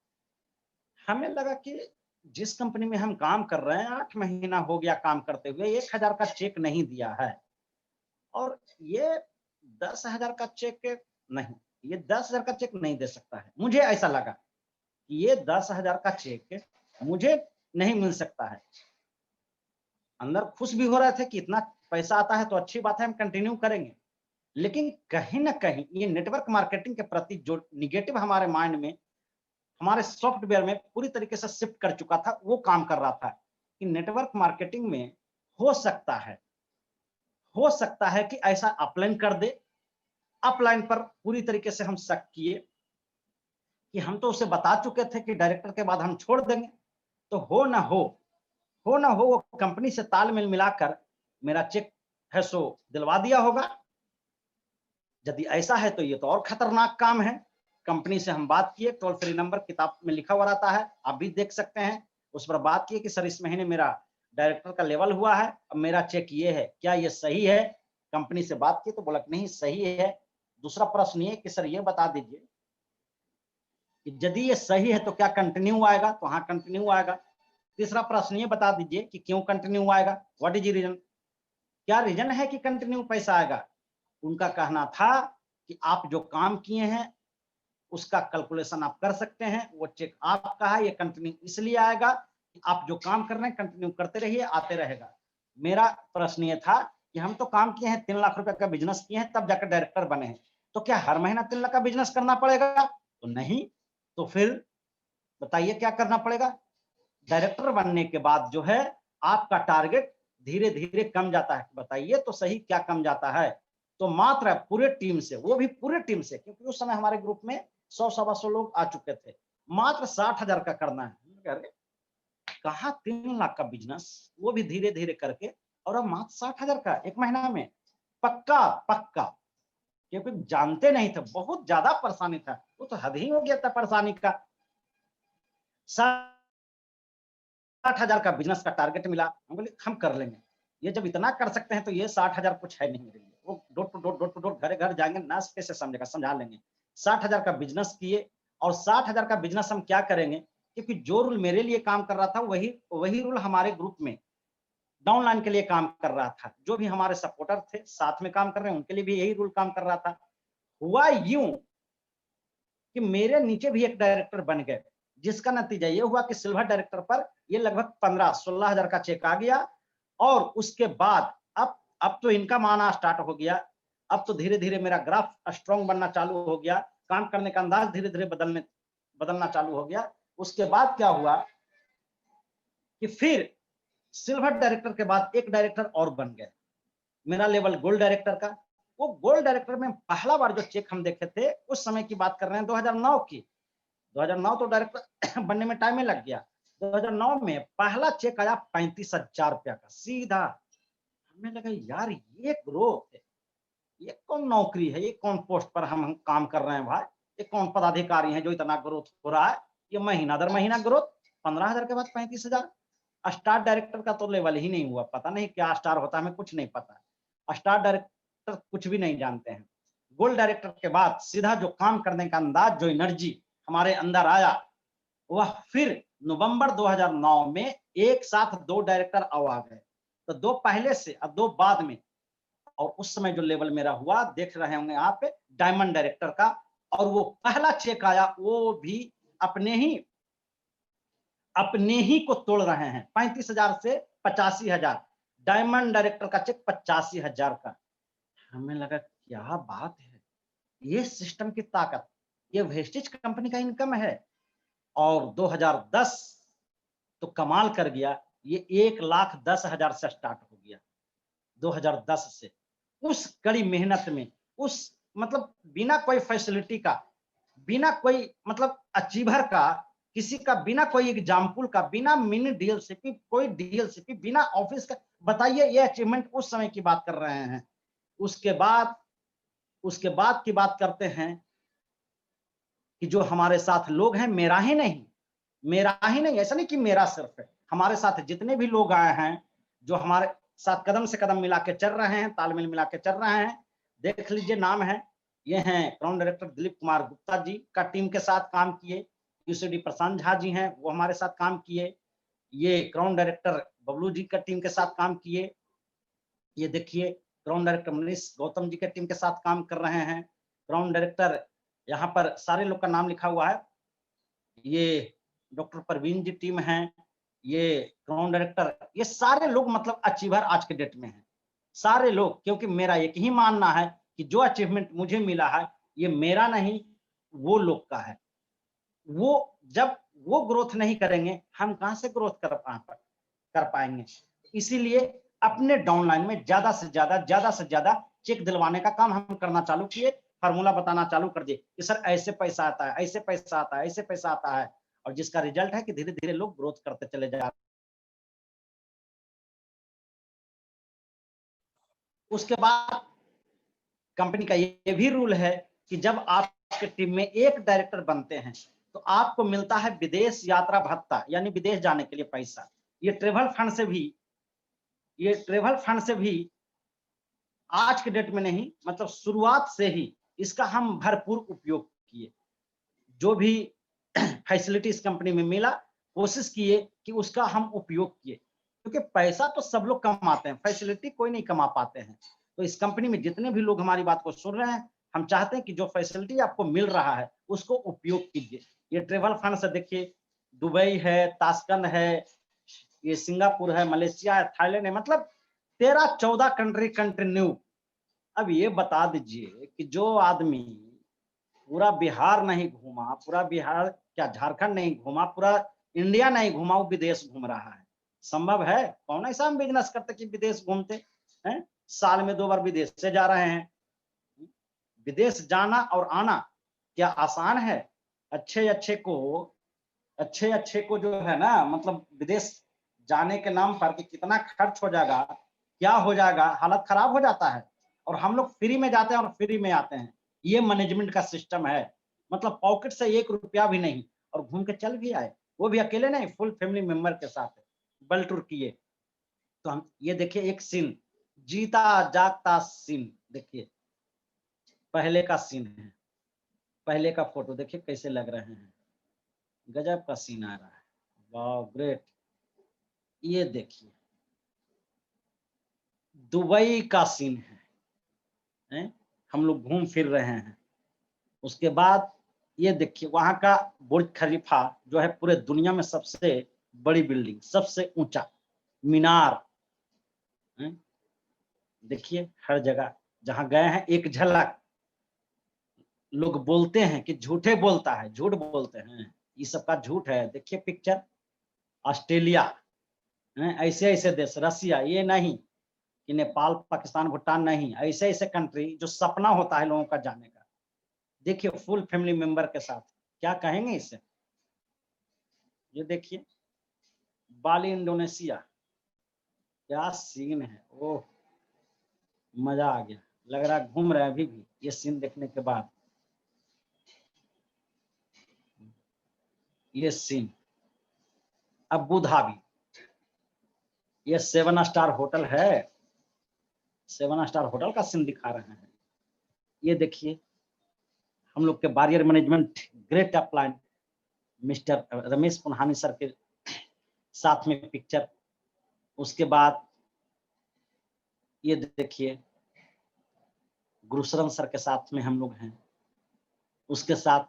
हमें लगा कि जिस कंपनी में हम काम कर रहे हैं 8 महीना हो गया काम करते हुए, 1,000 का चेक नहीं दिया है, और ये 10,000 का चेक नहीं, ये 10,000 का चेक नहीं दे सकता है। मुझे ऐसा लगा कि ये 10,000 का चेक मुझे नहीं मिल सकता है। अंदर खुश भी हो रहे थे कि इतना पैसा आता है तो अच्छी बात है, हम कंटिन्यू करेंगे। लेकिन कहीं ना कहीं ये नेटवर्क मार्केटिंग के प्रति जो निगेटिव हमारे माइंड में, हमारे सॉफ्टवेयर में पूरी तरीके से शिफ्ट कर चुका था, वो काम कर रहा था कि नेटवर्क मार्केटिंग में हो सकता है कि ऐसा अपलाइन कर दे। अपलाइन पर पूरी तरीके से हम शक किए कि हम तो उसे बता चुके थे कि डायरेक्टर के बाद हम छोड़ देंगे, तो हो ना हो वो कंपनी से तालमेल मिलाकर मेरा चेक है सो दिलवा दिया होगा। यदि ऐसा है तो ये तो और खतरनाक काम है। कंपनी से हम बात किए, टोल फ्री नंबर किताब में लिखा हुआ रहता है, आप भी देख सकते हैं। उस पर बात किए कि सर इस महीने मेरा डायरेक्टर का लेवल हुआ है, अब मेरा चेक ये है, क्या ये सही है? कंपनी से बात की तो बोला नहीं सही है। दूसरा प्रश्न ये कि सर ये बता दीजिए कि यदि ये सही है तो क्या कंटिन्यू आएगा? तो हाँ कंटिन्यू आएगा। तीसरा प्रश्न ये बता दीजिए कि क्यों कंटिन्यू आएगा, व्हाट इज रीजन? क्या रीजन है कि कंटिन्यू पैसा आएगा? उनका कहना था कि आप जो काम किए हैं उसका कैलकुलेशन आप कर सकते हैं, वो चेक आपका है, ये कंटिन्यू इसलिए आएगा कि आप जो काम कर रहे हैं कंटिन्यू करते रहिए, आते रहेगा। मेरा प्रश्न ये था कि हम तो काम किए हैं, 3 लाख रुपए का बिजनेस किए हैं, तब जाकर डायरेक्टर बने हैं, तो क्या हर महीना 3 लाख का बिजनेस करना पड़ेगा? तो नहीं। तो फिर बताइए क्या करना पड़ेगा? डायरेक्टर बनने के बाद जो है आपका टारगेट धीरे धीरे कम जाता है। बताइए तो सही क्या कम जाता है? तो मात्र पूरे टीम से, वो भी पूरे टीम से, क्योंकि उस समय हमारे ग्रुप में 100 सवा 100 लोग आ चुके थे, मात्र 60,000 का करना है। कहा 3 लाख का बिजनेस, वो भी धीरे धीरे करके, और अब मात्र 60,000 का एक महीना में। पक्का पक्का, क्योंकि जानते नहीं थे, बहुत ज्यादा परेशानी था, वो तो हद ही हो गया था परेशानी का। 60,000 का बिजनेस का टारगेट मिला, हम बोले हम कर लेंगे। ये जब इतना कर सकते हैं तो ये 60,000 कुछ है नहीं मेरे लिए। वो डोर टू डोर घरे घर जाएंगे, नाच पे से समझेगा, समझा लेंगे। 60,000 का बिजनेस किए, और 60,000 का बिजनेस हम क्या करेंगे, क्योंकि जो रूल मेरे लिए काम कर रहा था वही रूल हमारे ग्रुप में डाउनलाइन के लिए काम कर रहा था। जो भी हमारे सपोर्टर थे साथ में काम कर रहे हैं उनके लिए भी यही रूल काम कर रहा था। हुआ यूं कि मेरे नीचे भी एक डायरेक्टर बन गए, जिसका नतीजा ये हुआ कि सिल्वर डायरेक्टर पर ये लगभग 15-16,000 का चेक आ गया। और उसके बाद अब तो इनकम आना स्टार्ट हो गया। अब तो धीरे धीरे मेरा ग्राफ स्ट्रॉन्ग बनना चालू हो गया, काम करने का अंदाज धीरे धीरे बदलना चालू हो गया। उसके बाद क्या हुआ कि फिर सिल्वर डायरेक्टर के बाद एक डायरेक्टर और बन गए, मेरा लेवल गोल्ड डायरेक्टर का। वो गोल्ड डायरेक्टर में पहला बार जो चेक हम देखे थे, उस समय की बात कर रहे हैं 2009 की। 2009 तो डायरेक्टर बनने में टाइम ही लग गया। 2009 में पहला चेक आया 35,000 रुपया का सीधा। हमें लगा यार ये ग्रोथ है, ये कौन नौकरी है, ये कौन पोस्ट पर हम काम कर रहे हैं भाई, ये कौन पदाधिकारी हैं जो इतना ग्रोथ हो रहा है, ये महीना दर महीना ग्रोथ, 15,000 के बाद 35,000। स्टार डायरेक्टर का तो लेवल ही नहीं हुआ, पता नहीं क्या स्टार होता है, हमें कुछ नहीं पता। स्टार डायरेक्टर कुछ भी नहीं जानते हैं। गोल्ड डायरेक्टर के बाद सीधा जो काम करने का अंदाज, जो एनर्जी हमारे अंदर आया, वह फिर नवंबर 2009 में एक साथ 2 डायरेक्टर और आ गए। तो 2 पहले से और 2 बाद में, और उस समय जो लेवल मेरा हुआ देख रहे होंगे आप, डायमंड डायरेक्टर का। और वो पहला चेक आया, वो भी अपने ही को तोड़ रहे हैं, 35,000 से 85,000। डायमंड डायरेक्टर का चेक 85,000 का। हमें लगा क्या बात है, ये सिस्टम की ताकत, ये वेस्टेज कंपनी का इनकम है। और 2010 तो कमाल कर गया, ये 1,10,000 से स्टार्ट हो गया 2010 से। उस कड़ी मेहनत में, उस मतलब बिना कोई फैसिलिटी का, बिना कोई मतलब अचीवर का, किसी का बिना कोई एग्जाम्पल का, बिना मिनी डीएलसीपी, कोई डीएलसीपी, बिना ऑफिस का, बताइए ये अचीवमेंट उस समय की बात कर रहे हैं। उसके बाद की बात करते हैं कि जो हमारे साथ लोग हैं, मेरा ही नहीं, ऐसा नहीं कि मेरा सिर्फ है, हमारे साथ जितने भी लोग आए हैं, जो हमारे साथ कदम से कदम मिला के चल रहे हैं, तालमेल मिला के चल रहे हैं, देख लीजिए नाम है, ये हैं क्राउन डायरेक्टर दिलीप कुमार गुप्ता जी का टीम के साथ काम किए। यूसीडी प्रशांत झा जी हैं, वो हमारे साथ काम किए। ये क्राउन डायरेक्टर बबलू जी का टीम के साथ काम किए। ये देखिए क्राउन डायरेक्टर मनीष गौतम जी के टीम के साथ काम कर रहे हैं। क्राउन डायरेक्टर, यहाँ पर सारे लोग का नाम लिखा हुआ है। ये डॉक्टर परवीन जी टीम है, ये क्राउन डायरेक्टर, ये सारे लोग मतलब अचीवर आज के डेट में हैं, सारे लोग। क्योंकि मेरा एक ही मानना है कि जो अचीवमेंट मुझे मिला है, ये मेरा नहीं, वो लोग का है। वो जब वो ग्रोथ नहीं करेंगे, हम कहां से ग्रोथ कर पाएंगे। इसीलिए अपने डाउनलाइन में ज्यादा से ज्यादा चेक दिलवाने का काम हम करना चालू किए, फार्मूला बताना चालू कर दिए कि सर ऐसे पैसा आता है, ऐसे पैसा आता है, ऐसे पैसा आता है। और जिसका रिजल्ट है कि धीरे धीरे लोग ग्रोथ करते चले जा रहे हैं। उसके बाद कंपनी का ये भी रूल है कि जब आपके टीम में एक डायरेक्टर बनते हैं, तो आपको मिलता है विदेश यात्रा भत्ता, यानी विदेश जाने के लिए पैसा। ये ट्रेवल फंड से भी आज के डेट में नहीं, मतलब शुरुआत से ही इसका हम भरपूर उपयोग किए। जो भी फैसिलिटी इस कंपनी में मिला, कोशिश किए कि उसका हम उपयोग किए, क्योंकि पैसा तो सब लोग कमाते हैं, फैसिलिटी कोई नहीं कमा पाते हैं। तो इस कंपनी में जितने भी लोग हमारी बात को सुन रहे हैं, हम चाहते हैं कि जो फैसिलिटी आपको मिल रहा है उसको उपयोग कीजिए। ये ट्रेवल फंड से देखिए, दुबई है, ताशकंद है, ये सिंगापुर है, मलेशिया है, थाईलैंड है, मतलब 13-14 कंट्री कंटिन्यू। अब ये बता दीजिए कि जो आदमी पूरा बिहार नहीं घूमा, पूरा बिहार क्या झारखंड नहीं घूमा, पूरा इंडिया नहीं घूमा, वो विदेश घूम रहा है। संभव है? कौन ऐसा हम बिजनेस करते कि विदेश घूमते हैं? साल में 2 बार विदेश से जा रहे हैं। विदेश जाना और आना क्या आसान है? अच्छे अच्छे को जो है ना, मतलब विदेश जाने के नाम पर कि कितना खर्च हो जाएगा, क्या हो जाएगा, हालत खराब हो जाता है। और हम लोग फ्री में जाते हैं और फ्री में आते हैं। ये मैनेजमेंट का सिस्टम है। मतलब पॉकेट से 1 रुपया भी नहीं, और घूम के चल भी आए, वो भी अकेले नहीं, फुल फैमिली मेंबर के साथ बल टूर किए। तो हम ये देखिए एक सीन, जीता जागता सीन देखिए, पहले का सीन है, पहले का फोटो देखिए कैसे लग रहे हैं, गजब का सीन आ रहा है। वाह ग्रेट। ये देखिए दुबई का सीन है? हम लोग घूम फिर रहे हैं। उसके बाद ये देखिए वहां का बुर्ज खलीफा, जो है पूरे दुनिया में सबसे बड़ी बिल्डिंग, सबसे ऊंचा मीनार है? देखिए हर जगह जहां गए हैं एक झलक। लोग बोलते हैं कि झूठे बोलता है, झूठ बोलते हैं, ये सबका झूठ है। देखिए पिक्चर, ऑस्ट्रेलिया है, ऐसे ऐसे देश, रसिया, ये नहीं कि नेपाल, पाकिस्तान, भूटान नहीं, ऐसे ऐसे कंट्री जो सपना होता है लोगों का जाने का। देखिए फुल फैमिली मेंबर के साथ, क्या कहेंगे इसे। ये देखिए बाली, इंडोनेशिया, क्या सीन है, ओह मजा आ गया। लग रहा है घूम रहे हैं अभी भी ये सीन देखने के बाद। ये सीन अबू धाबी, ये 7 स्टार होटल है, 7 स्टार होटल का सीन दिखा रहे हैं। ये देखिए हम लोग के barrier management great upline mister Ramesh Punhani sir के साथ में पिक्चर। उसके बाद ये देखिए गुरुशरण सर के साथ में हम लोग हैं। उसके साथ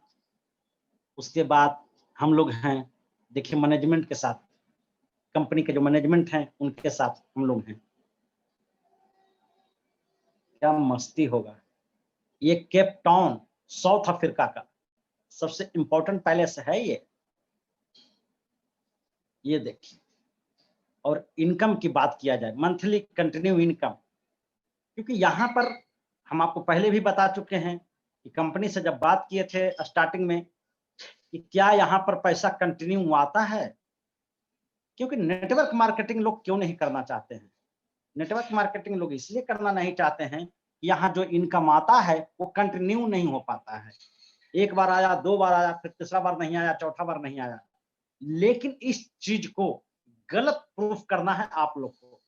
उसके बाद हम लोग हैं देखिए मैनेजमेंट के साथ, कंपनी के जो मैनेजमेंट हैं उनके साथ हम लोग हैं। क्या मस्ती होगा। ये केप टाउन साउथ अफ्रीका का सबसे इंपॉर्टेंट पैलेस है ये देखिए। और इनकम की बात किया जाए, मंथली कंटिन्यू इनकम, क्योंकि यहाँ पर हम आपको पहले भी बता चुके हैं कि कंपनी से जब बात किए थे स्टार्टिंग में कि क्या यहाँ पर पैसा कंटिन्यू आता है, क्योंकि नेटवर्क मार्केटिंग लोग क्यों नहीं करना चाहते हैं। नेटवर्क मार्केटिंग लोग इसलिए करना नहीं चाहते हैं कि यहाँ जो इनकम आता है वो कंटिन्यू नहीं हो पाता है। एक बार आया, 2 बार आया, फिर तीसरा बार नहीं आया, चौथा बार नहीं आया। लेकिन इस चीज को गलत प्रूफ करना है आप लोग को,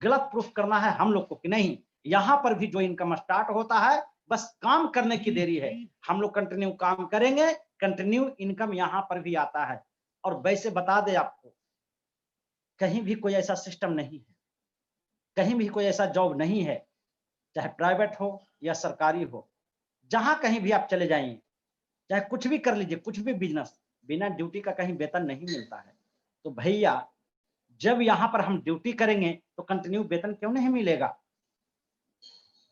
गलत प्रूफ करना है हम लोग को कि नहीं, यहाँ पर भी जो इनकम स्टार्ट होता है बस काम करने की देरी है। हम लोग कंटिन्यू काम करेंगे, कंटिन्यू इनकम यहाँ पर भी आता है। और वैसे बता दे आपको, कहीं भी कोई ऐसा सिस्टम नहीं है, कहीं भी कोई ऐसा जॉब नहीं है, चाहे प्राइवेट हो या सरकारी हो, जहां कहीं भी आप चले जाइए, चाहे कुछ भी कर लीजिए, कुछ भी बिजनेस, बिना ड्यूटी का कहीं वेतन नहीं मिलता है। तो भैया जब यहाँ पर हम ड्यूटी करेंगे तो कंटिन्यू वेतन क्यों नहीं मिलेगा।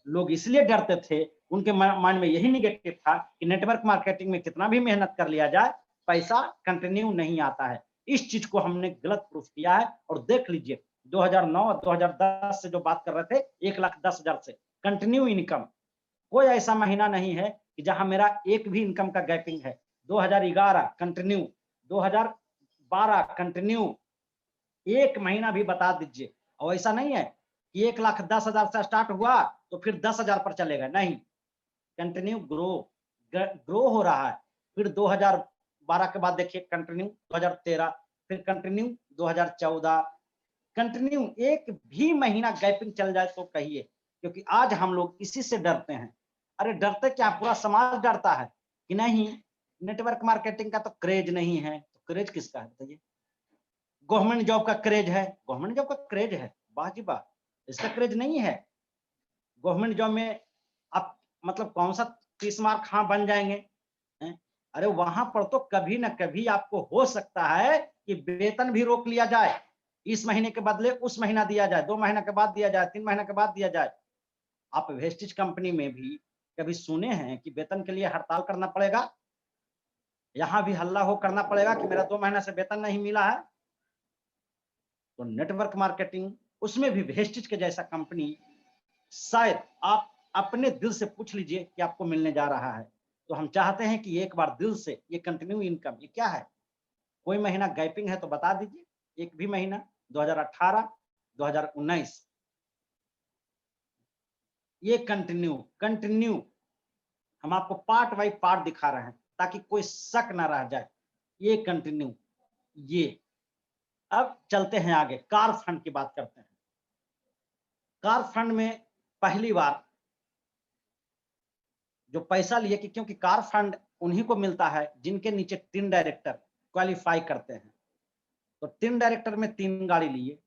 लोग इसलिए डरते थे, उनके माइंड में यही निगेटिव था कि नेटवर्क मार्केटिंग में कितना भी मेहनत कर लिया जाए पैसा कंटिन्यू नहीं आता है। इस चीज को हमने गलत प्रूफ किया है। और देख लीजिए 2009 और 2010 से जो बात कर रहे थे 1,10,000 से कंटिन्यू इनकम, कोई ऐसा महीना नहीं है कि जहां मेरा एक भी इनकम का गैपिंग है। 2011 कंटिन्यू, 2012 कंटिन्यू, एक महीना भी बता दीजिए। और ऐसा नहीं है कि 1,10,000 से स्टार्ट हुआ तो फिर 10,000 पर चलेगा, नहीं, कंटिन्यू ग्रो हो रहा है। फिर 2012 के बाद देखिए कंटिन्यू 2013, फिर कंटिन्यू 2014, कंटिन्यू एक भी महीना गैपिंग चल जाए तो कहिए, क्योंकि आज हम लोग इसी से डरते हैं। अरे डरते क्या, पूरा समाज डरता है कि नहीं नेटवर्क मार्केटिंग का तो क्रेज नहीं है। तो क्रेज किसका है बताइए। गवर्नमेंट जॉब का क्रेज है, गवर्नमेंट जॉब का क्रेज है, वाह जी वाह। इसका क्रेज नहीं है। गवर्नमेंट जॉब में आप मतलब कौन सा 30 मार्क हाँ बन जाएंगे हैं? अरे वहां पर तो कभी ना कभी आपको हो सकता है कि वेतन भी रोक लिया जाए, इस महीने के बदले उस महीना दिया जाए, 2 महीना के बाद दिया जाए, 3 महीना के बाद दिया जाए। आप वेस्टिज कंपनी में भी कभी सुने हैं कि वेतन के लिए हड़ताल करना पड़ेगा, यहाँ भी हल्ला हो करना पड़ेगा कि मेरा 2 महीना से वेतन नहीं मिला है। तो नेटवर्क मार्केटिंग उसमें भी वेस्टिज के जैसा कंपनी, शायद आप अपने दिल से पूछ लीजिए कि आपको मिलने जा रहा है। तो हम चाहते हैं कि एक बार दिल से ये कंटिन्यू इनकम ये क्या है, कोई महीना गैपिंग है तो बता दीजिए, एक भी महीना 2018, 2019 ये कंटिन्यू हम आपको पार्ट बाई पार्ट दिखा रहे हैं ताकि कोई शक ना रह जाए। ये कंटिन्यू ये। अब चलते हैं आगे, कार फंड की बात करते हैं। कार फंड में पहली बार जो पैसा लिए कि क्योंकि कार फंड उन्हीं को मिलता है जिनके नीचे 3 डायरेक्टर क्वालिफाई करते हैं। तो 3 डायरेक्टर में 3 गाड़ी लिए।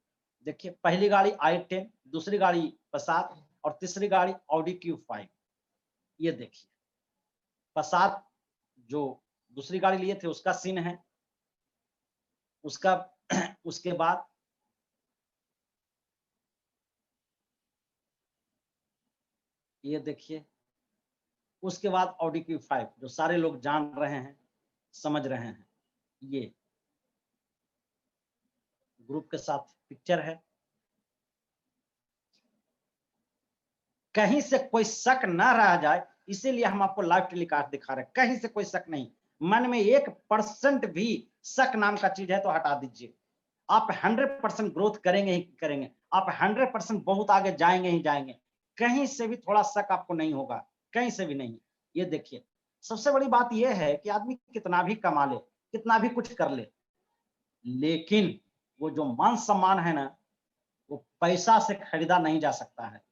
देखिए पहली गाड़ी i10, दूसरी गाड़ी passat और तीसरी गाड़ी Audi Q5। ये देखिए passat जो दूसरी गाड़ी लिए थे उसका सीन है। उसका उसके बाद ये देखिए, उसके बाद Audi Q5 जो सारे लोग जान रहे हैं, समझ रहे हैं। ये ग्रुप के साथ पिक्चर है। कहीं से कोई शक ना रह जाए इसीलिए हम आपको लाइव टेलीकास्ट दिखा रहे हैं, कहीं से कोई शक नहीं। मन में 1% भी शक नाम का चीज है तो हटा दीजिए। आप 100% ग्रोथ करेंगे ही करेंगे, आप 100% बहुत आगे जाएंगे ही जाएंगे। कहीं से भी थोड़ा शक आपको नहीं होगा, कहीं से भी नहीं। ये देखिए, सबसे बड़ी बात ये है कि आदमी कितना भी कमा ले, कितना भी कुछ कर ले, लेकिन वो जो मान सम्मान है ना, वो पैसा से खरीदा नहीं जा सकता है।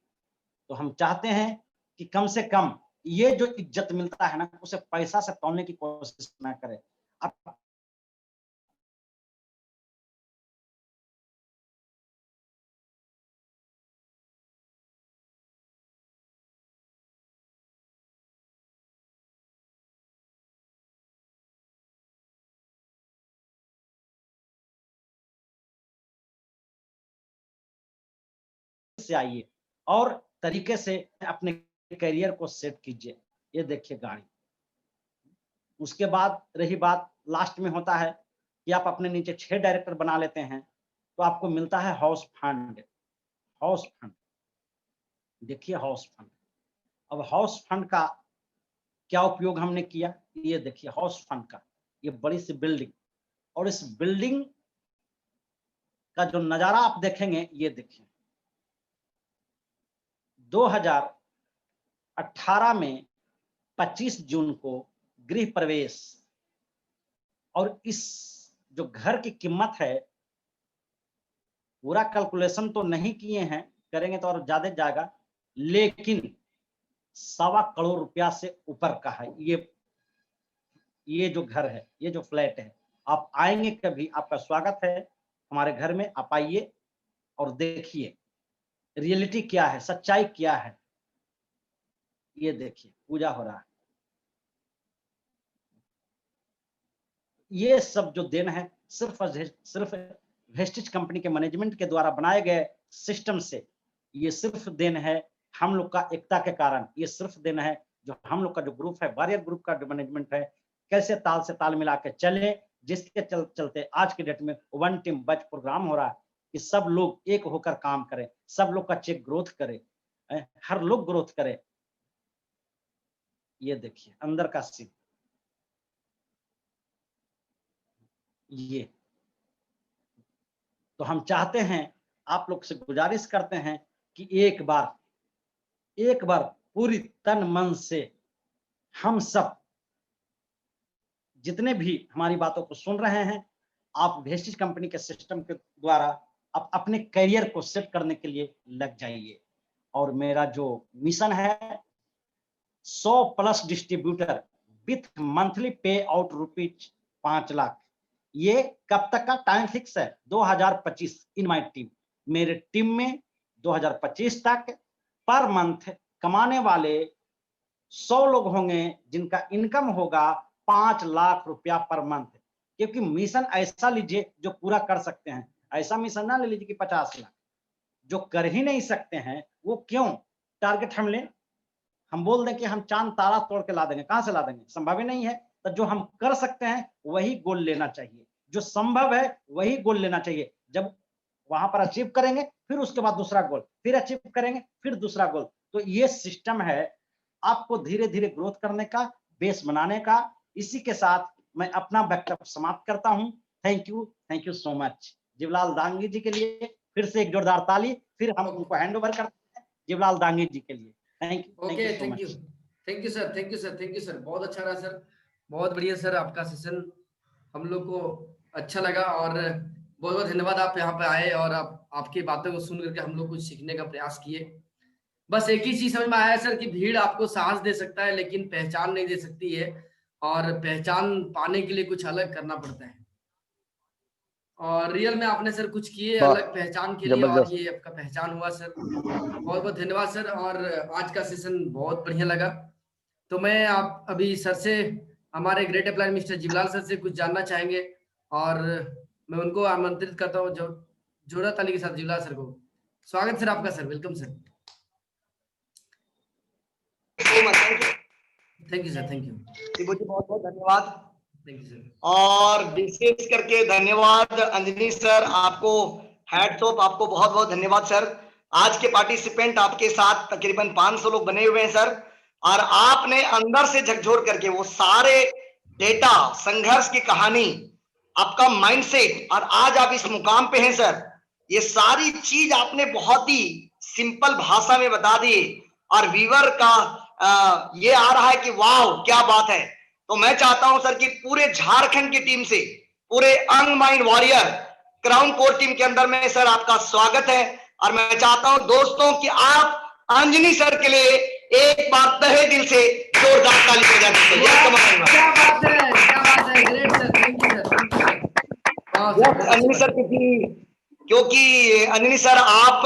तो हम चाहते हैं कि कम से कम ये जो इज्जत मिलता है ना, उसे पैसा से तौलने की कोशिश ना करें। आप से आइए और तरीके से अपने करियर को सेट कीजिए। ये देखिए गाड़ी। उसके बाद रही बात, लास्ट में होता है कि आप अपने नीचे 6 डायरेक्टर बना लेते हैं, तो आपको मिलता है हाउस फंड। हाउस फंड, देखिए हाउस फंड। अब हाउस फंड का क्या उपयोग हमने किया, ये देखिए हाउस फंड का, ये बड़ी सी बिल्डिंग, और इस बिल्डिंग का जो नजारा आप देखेंगे, ये देखिए 2018 में 25 जून को गृह प्रवेश, और इस जो घर की कीमत है, पूरा कैलकुलेशन तो नहीं किए हैं, करेंगे तो और ज्यादा जाएगा, लेकिन 1.25 करोड़ रुपया से ऊपर का है ये जो घर है, ये जो फ्लैट है। आप आएंगे कभी, आपका स्वागत है हमारे घर में, आप आइए और देखिए रियलिटी क्या है, सच्चाई क्या है। ये देखिए पूजा हो रहा है। ये सब जो देन है सिर्फ वेस्टिज कंपनी के मैनेजमेंट के द्वारा बनाए गए सिस्टम से, ये सिर्फ देन है हम लोग का एकता के कारण। ये सिर्फ देन है जो हम लोग का जो ग्रुप है, वॉरियर ग्रुप का जो मैनेजमेंट है, कैसे ताल से ताल मिला के चले, जिसके चलते आज के डेट में वन टीम बैच प्रोग्राम हो रहा है कि सब लोग एक होकर काम करें, सब लोग का चेक ग्रोथ करे, हर लोग ग्रोथ करे। ये देखिए अंदर का सीन, ये तो हम चाहते हैं, आप लोग से गुजारिश करते हैं कि एक बार पूरी तन मन से हम सब जितने भी हमारी बातों को सुन रहे हैं, आप वेस्टिज कंपनी के सिस्टम के द्वारा आप अपने करियर को सेट करने के लिए लग जाइए। और मेरा जो मिशन है, 100+ डिस्ट्रीब्यूटर विथ मंथली पे आउट रुपीज 5 लाख, ये कब तक का टाइम फिक्स है, 2025 इन माय टीम। मेरे टीम में 2025 तक पर मंथ कमाने वाले 100 लोग होंगे जिनका इनकम होगा 5 लाख रुपया पर मंथ। क्योंकि मिशन ऐसा लीजिए जो पूरा कर सकते हैं, ऐसा मिशन ना ले लीजिए कि 50 लाख। जो कर ही नहीं सकते हैं वो क्यों टारगेट हम लें, हम बोल दें कि हम चांद तारा तोड़ के ला देंगे, कहां से ला देंगे, संभव ही नहीं है। तो जो हम कर सकते हैं वही गोल लेना चाहिए, जो संभव है वही गोल लेना चाहिए। जब वहां पर अचीव करेंगे, फिर उसके बाद दूसरा गोल, फिर अचीव करेंगे, फिर दूसरा गोल। तो ये सिस्टम है आपको धीरे धीरे ग्रोथ करने का, बेस बनाने का। इसी के साथ मैं अपना वक्तव्य समाप्त करता हूं। Thank you so much. Jeevlal Dangi ji के लिए फिर से एक जोरदार ताली, फिर हम उनको हैंड ओवर करते हैं जीवलाल दांगी जी के लिए। Thank you so much. Thank you sir, thank you sir, बहुत अच्छा रहा सर, बहुत बढ़िया सर। आपका सेशन हम लोग को अच्छा लगा और बहुत बहुत धन्यवाद, आप यहाँ पे आए और आपकी बातों को सुन करके हम लोग कुछ सीखने का प्रयास किए। बस एक ही चीज समझ में आया सर कि भीड़ आपको साहस दे सकता है लेकिन पहचान नहीं दे सकती है, और पहचान पाने के लिए कुछ अलग करना पड़ता है। और रियल में आपने सर कुछ किए अलग पहचान के लिए, और ये आपका पहचान हुआ सर। बहुत बहुत धन्यवाद सर, और आज का सेशन बहुत बढ़िया लगा। तो मैं आप अभी सर से, हमारे great apply mister Jivlal sir से कुछ जानना चाहेंगे, और मैं उनको आमंत्रित करता हूँ जोड़ा ताली के साथ जीवलाल सर को। स्वागत सर आपका sir, welcome sir. Thank you sir, thank you Shibu ji, बहुत बहुत धन्यवाद। Thank you sir. और विशेष करके धन्यवाद अंजनी सर, आपको हैट्स ऑफ, आपको बहुत बहुत धन्यवाद सर। आज के पार्टिसिपेंट आपके साथ तकरीबन 500 लोग बने हुए हैं सर, और आपने अंदर से झकझोर करके वो सारे डेटा, संघर्ष की कहानी, आपका माइंडसेट, और आज आप इस मुकाम पे हैं सर। ये सारी चीज आपने बहुत ही सिंपल भाषा में बता दिए और व्यूअर का ये आ रहा है कि वाह क्या बात है। तो मैं चाहता हूं सर कि पूरे झारखंड की टीम से, पूरे अंग mind warrior crown court team के अंदर में सर आपका स्वागत है। और मैं चाहता हूं दोस्तों कि आप अंजनी सर के लिए एक बार तहे दिल से जोरदार ताली बजा दीजिए। क्या बात है, great sir, thank you sir. Anjani sir क्योंकि अंजनी सर आप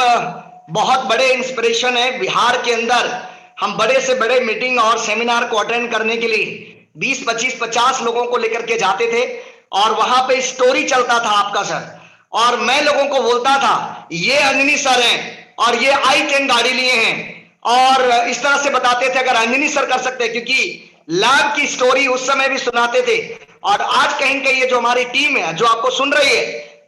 बहुत बड़े इंस्पिरेशन है बिहार के अंदर। हम बड़े से बड़े मीटिंग और सेमिनार को अटेंड करने के लिए 20, 25, 50 लोगों को लेकर के जाते थे और वहां पे स्टोरी चलता था आपका सर। और मैं लोगों को बोलता था ये अंजनी सर हैं और ये i10 गाड़ी लिए हैं, और इस तरह से बताते थे अगर अंजनी सर कर सकते हैं, क्योंकि लैब की स्टोरी उस समय भी सुनाते थे। और आज कहीं कहीं ये जो हमारी टीम है जो आपको सुन रही है,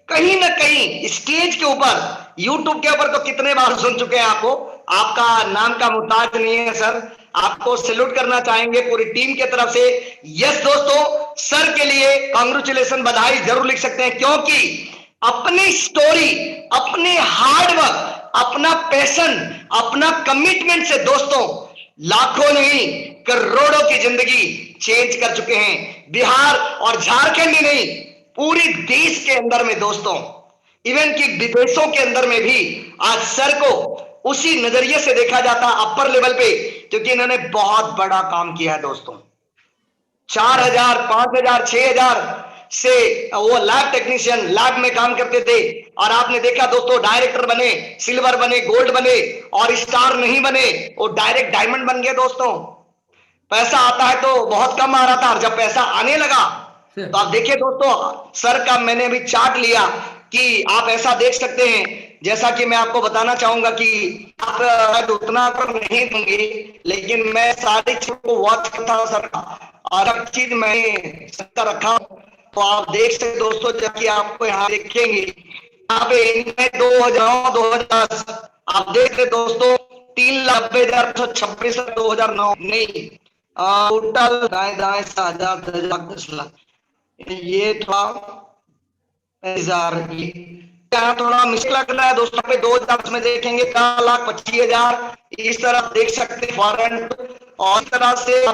कहीं ना कहीं स्टेज के ऊपर, यूट्यूब के ऊपर तो कितने बार सुन चुके हैं आपको, आपका नाम का मुताज नहीं है सर। आपको सैल्यूट करना चाहेंगे पूरी टीम की तरफ से। यस दोस्तों, सर के लिए कांग्रेचुलेशन, बधाई जरूर लिख सकते हैं, क्योंकि अपनी स्टोरी, अपने हार्डवर्क, अपना पैशन, अपना कमिटमेंट से दोस्तों लाखों नहीं करोड़ों की जिंदगी चेंज कर चुके हैं। बिहार और झारखंड ही नहीं, पूरी देश के अंदर में दोस्तों, इवन कि विदेशों के अंदर में भी आज सर को उसी नजरिए से देखा जाता अपर लेवल पे, क्योंकि इन्होंने बहुत बड़ा काम किया है दोस्तों। 4000, 5000, 6000 से वो लैब टेक्नीशियन लैब में काम करते थे, और आपने देखा दोस्तों डायरेक्टर बने, सिल्वर बने, गोल्ड बने, और स्टार नहीं बने, वो डायरेक्ट डायमंड बन गए दोस्तों। पैसा आता है तो बहुत कम आ रहा था, और जब पैसा आने लगा तो आप देखिए दोस्तों, सर का मैंने अभी चार्ट लिया कि आप ऐसा देख सकते हैं। जैसा कि मैं आपको बताना चाहूंगा कि आप उतना तो नहीं दूंगी, लेकिन मैं सारी चीज को वॉच करता हूं सर का, और हर चीज मैं सबका रखा हूं। तो आप देख सकते दोस्तों, जबकि आपको यहाँ देखेंगे यहाँ पे इनमें 2009, 2010 आप देख रहे दोस्तों 3,90,126 2009 नहीं, टोटल दाएं 10,000 ये था 1000। यहाँ थोड़ा मिस्टेक लग रहा है दोस्तों पे। 2010 में देखेंगे 4,25,000, इस तरह देख सकते हैं फॉरेन, और इस तरह से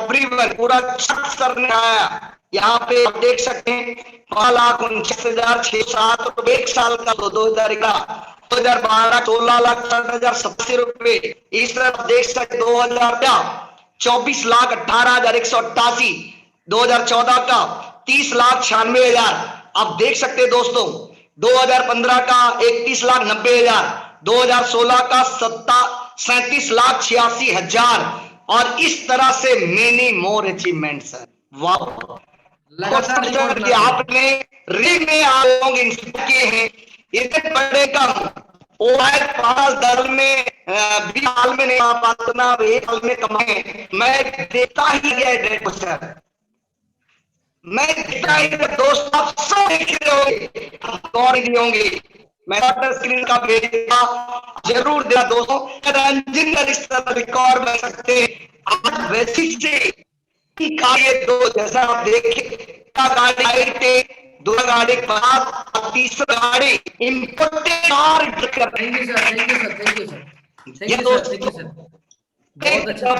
पूरा सर ने आया। यहाँ पे आप देख सकते हैं 5,49,607 एक साल का, 2011, 2012 16,60,87 रुपए। इस तरह आप देख सकते 2000 24,18,188, 2014 का 30,96,000। आप देख सकते हैं दोस्तों 2015 का 31,90,000, 2016 का 37,86,000, और इस तरह से मेनी मोर अचीवमेंट्स है। वाह, लगातार कि आपने रील में आप लोग इंस्पायर किए हैं, इतने बड़े का वो है 5 दल में 20 साल में नहीं आ पाता, 1 साल में कमाए। मैं देखता ही गया सर, मैं देखता ही दोस्तों, आप सब देख रहे होंगे, कौन भी होंगे, मैं स्क्रीन का भेजा जरूर दिया दोस्तों। रंजन का रिश्ता रिकॉर्ड बन सकते हैं आज वैसी से ये दो, जैसा आप देखे गाड़ी, 2 गाड़ी के बाद 3रा गाड़ी imported car. Thank you sir, thank you sir, thank you sir, thank you sir, बहुत अच्छा।